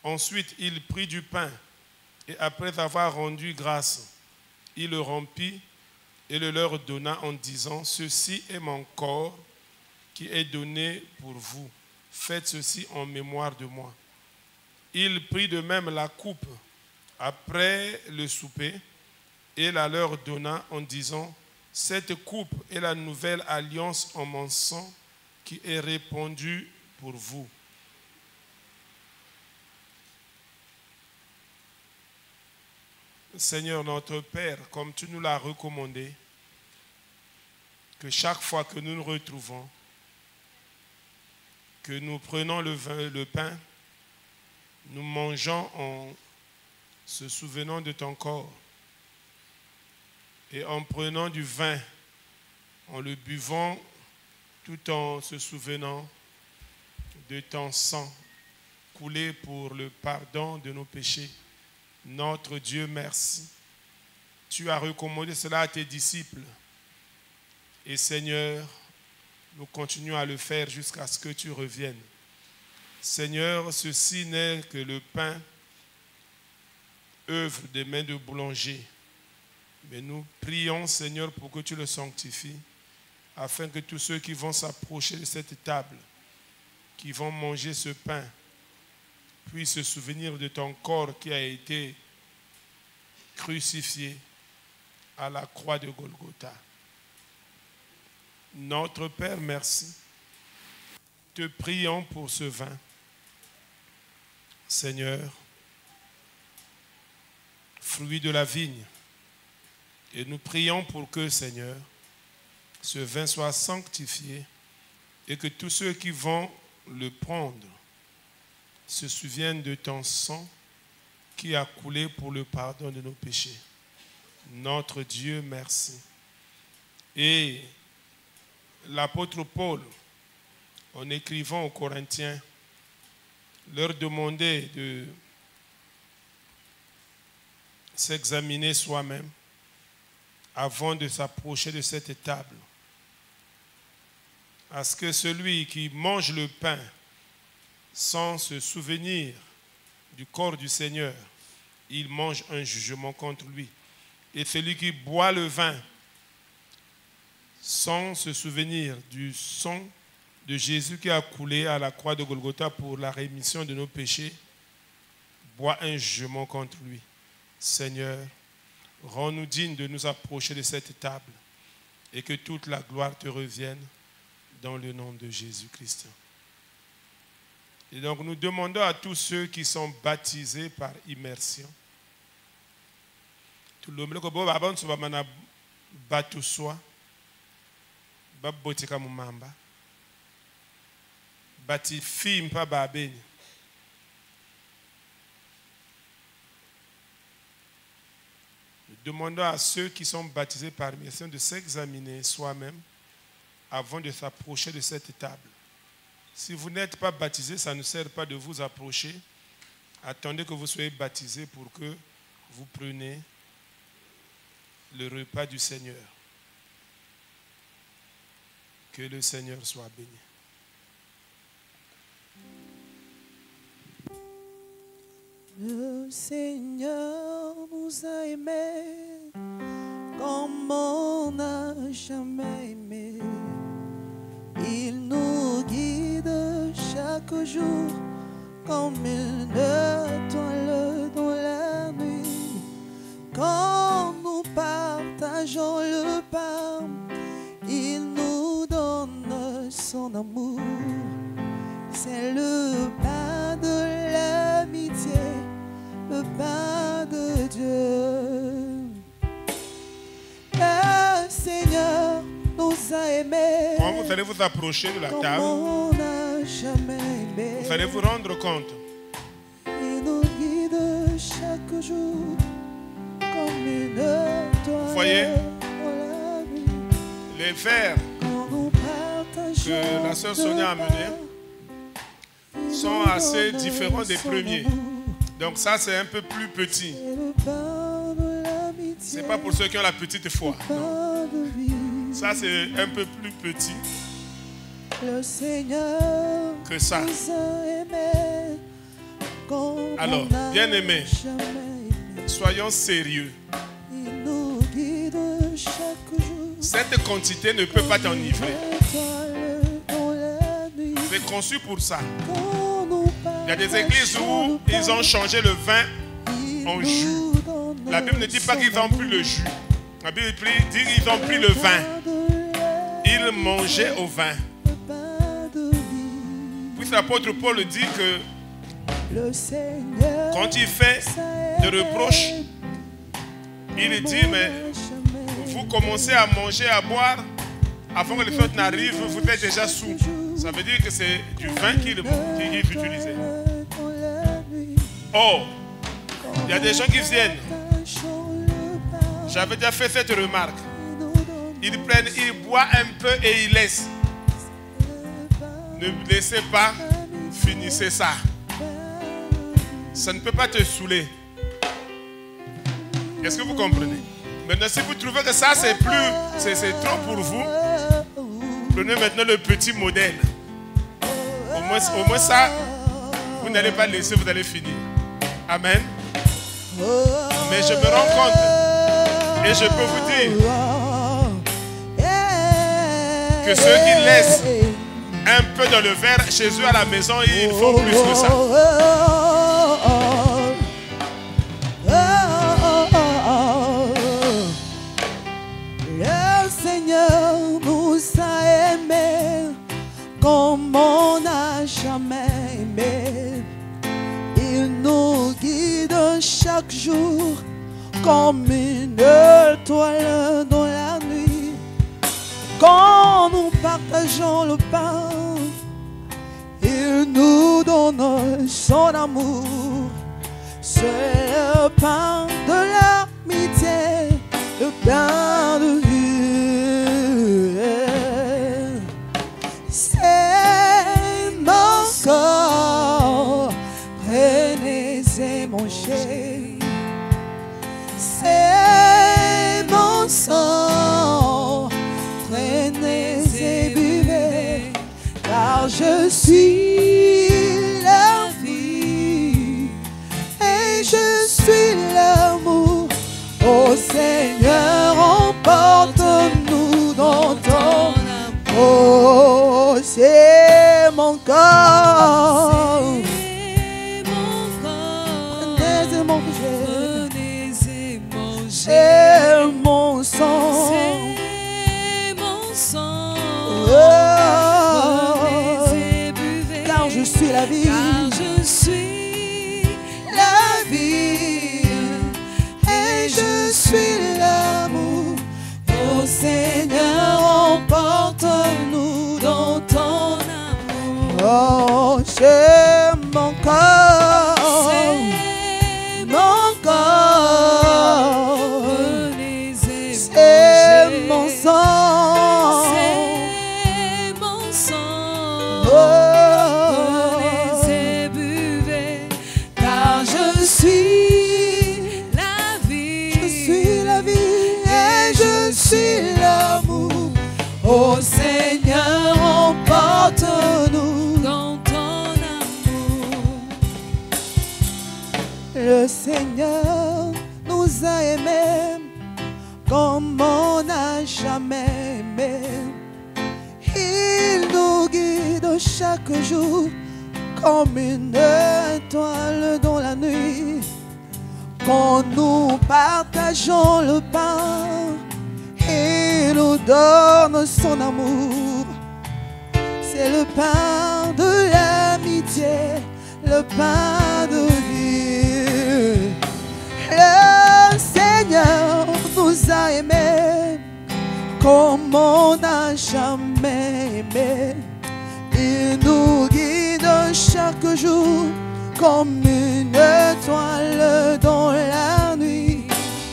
Ensuite, il prit du pain, et après avoir rendu grâce, il le rompit et le leur donna en disant, ceci est mon corps qui est donné pour vous. Faites ceci en mémoire de moi. Il prit de même la coupe après le souper et la leur donna en disant, cette coupe est la nouvelle alliance en mon sang qui est répandue pour vous. Seigneur notre Père, comme tu nous l'as recommandé, que chaque fois que nous nous retrouvons, que nous prenons le pain, nous mangeons en se souvenant de ton corps, et en prenant du vin, en le buvant, tout en se souvenant de ton sang coulé pour le pardon de nos péchés. Notre Dieu, merci. Tu as recommandé cela à tes disciples. Et Seigneur, nous continuons à le faire jusqu'à ce que tu reviennes. Seigneur, ceci n'est que le pain, œuvre des mains de boulanger. Mais nous prions, Seigneur, pour que tu le sanctifies, afin que tous ceux qui vont s'approcher de cette table, qui vont manger ce pain, puissent se souvenir de ton corps qui a été crucifié à la croix de Golgotha. Notre Père, merci. Te prions pour ce vin. Seigneur, fruit de la vigne. Et nous prions pour que, Seigneur, ce vin soit sanctifié et que tous ceux qui vont le prendre se souviennent de ton sang qui a coulé pour le pardon de nos péchés. Notre Dieu, merci. Et l'apôtre Paul, en écrivant aux Corinthiens, leur demandait de s'examiner soi-même avant de s'approcher de cette table. À ce que celui qui mange le pain sans se souvenir du corps du Seigneur, il mange un jugement contre lui. Et celui qui boit le vin sans se souvenir du sang de Jésus qui a coulé à la croix de Golgotha pour la rémission de nos péchés, boit un jugement contre lui. Seigneur, rends-nous dignes de nous approcher de cette table et que toute la gloire te revienne dans le nom de Jésus-Christ. Et donc nous demandons à tous ceux qui sont baptisés par immersion, tout le monde qui est baptisé, babotika mumamba bati fi mpa babeni nous demandons à ceux qui sont baptisés par immersion de s'examiner soi-même avant de s'approcher de cette table. Si vous n'êtes pas baptisé, ça ne sert pas de vous approcher. Attendez que vous soyez baptisés pour que vous preniez le repas du Seigneur. Que le Seigneur soit béni. Le Seigneur nous a aimés comme on n'a jamais aimé. Il nous guide chaque jour comme une étoile dans la nuit. Quand nous partageons le pain, il nous donne son amour. C'est le pain de l'amitié, le pain de Dieu. Le Seigneur nous a aimés. Quand vous allez vous approcher de la table, on n'a jamais aimé. vous allez vous rendre compte. Il nous guide chaque jour comme une étoile. Vous voyez, les verres que la sœur Sonia a menés sont assez différents des premiers. Donc ça, c'est un peu plus petit. C'est pas pour ceux qui ont la petite foi. Non. Ça, c'est un peu plus petit que ça. Alors, bien aimés, soyons sérieux. Cette quantité ne peut pas t'enivrer. C'est conçu pour ça. Il y a des églises où ils ont changé le vin en jus. La Bible ne dit pas qu'ils ont pris le jus. La Bible dit qu'ils ont pris le vin. Ils mangeaient au vin. Puis l'apôtre Paul dit que quand il fait des reproches, il dit, mais vous commencez à manger, à boire, avant que les fêtes n'arrivent, vous êtes déjà sous. Ça veut dire que c'est du vin qu'il utilisait. Or, il y a des gens qui viennent. J'avais déjà fait cette remarque. Ils prennent, ils boivent un peu et ils laissent. Ne laissez pas, finissez ça. Ça ne peut pas te saouler. Est-ce que vous comprenez? Maintenant, si vous trouvez que ça c'est trop pour vous, prenez maintenant le petit modèle. Au moins ça, vous n'allez pas laisser, vous allez finir. Amen. Mais je me rends compte et je peux vous dire que ceux qui laissent un peu dans le verre chez eux à la maison, ils font plus que ça. Le Seigneur nous a aimés comme on n'a jamais aimé. Il nous guide chaque jour comme une étoile dans la nuit. Quand nous partageons le pain, il nous donne son amour. C'est le pain de l'amitié, le pain de vie. C'est mon corps, prenez et mangez. C'est mon sang, prenez et buvez, car je suis la vie et je suis l'amour. Ô Seigneur, emporte-nous dans ton amour. Oh, c'est mon corps, prenez et mangez. C'est mon sang, car je suis la vie, et je suis l'amour. Ô Seigneur, emporte-nous dans ton amour. Oh, c'est mon corps, mon corps, c'est mon sang, Prenez et buvez, car je suis la vie. je suis la vie et je suis l'amour. Ô Seigneur, emporte-nous Dans ton amour, Le Seigneur nous a aimés comme on n'a jamais aimé. Il nous guide chaque jour comme une étoile dans la nuit. Quand nous partageons le pain, il nous donne son amour. C'est le pain de l'amitié, le pain de vie. Le Seigneur nous a aimés comme on n'a jamais aimé. Il nous guide chaque jour comme une étoile dans la nuit.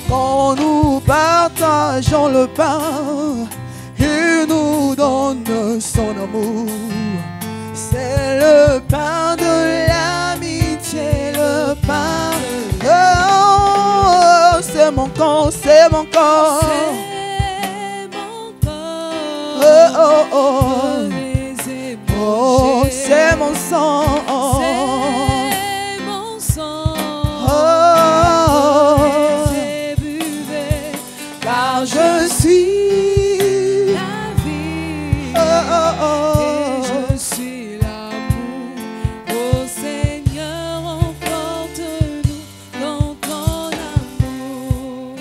Quand nous partageons le pain, il nous donne son amour. C'est le pain de l'amitié, le pain de... Oh, c'est mon corps, c'est mon corps. Oh, oh, oh. Oh, c'est mon sang. C'est mon sang. Oh, Buvez, car je suis la vie. oh, oh, oh. Et je suis l'amour. Ô Seigneur, emporte-nous dans ton amour.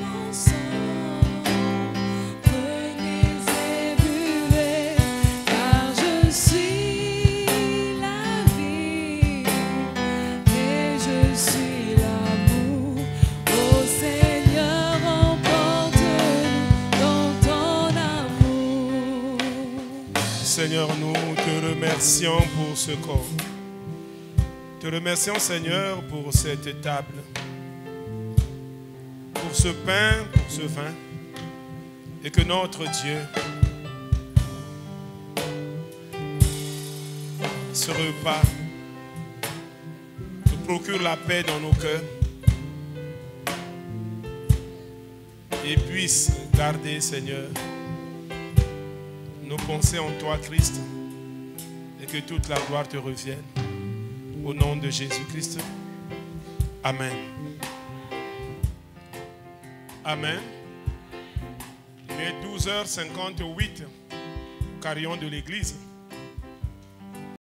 Mon sang, prenez et buvez, car je suis la vie et je suis l'amour. Ô Seigneur, emporte-nous dans ton amour. Seigneur, nous te remercions pour ce corps. Te remercions, Seigneur, pour cette table, pour ce pain, pour ce vin, et que notre Dieu, ce repas, nous procure la paix dans nos cœurs et puisse garder, Seigneur, nos pensées en toi, Christ, et que toute la gloire te revienne. Au nom de Jésus-Christ. Amen. Amen. Il est 12h58, carillon de l'église.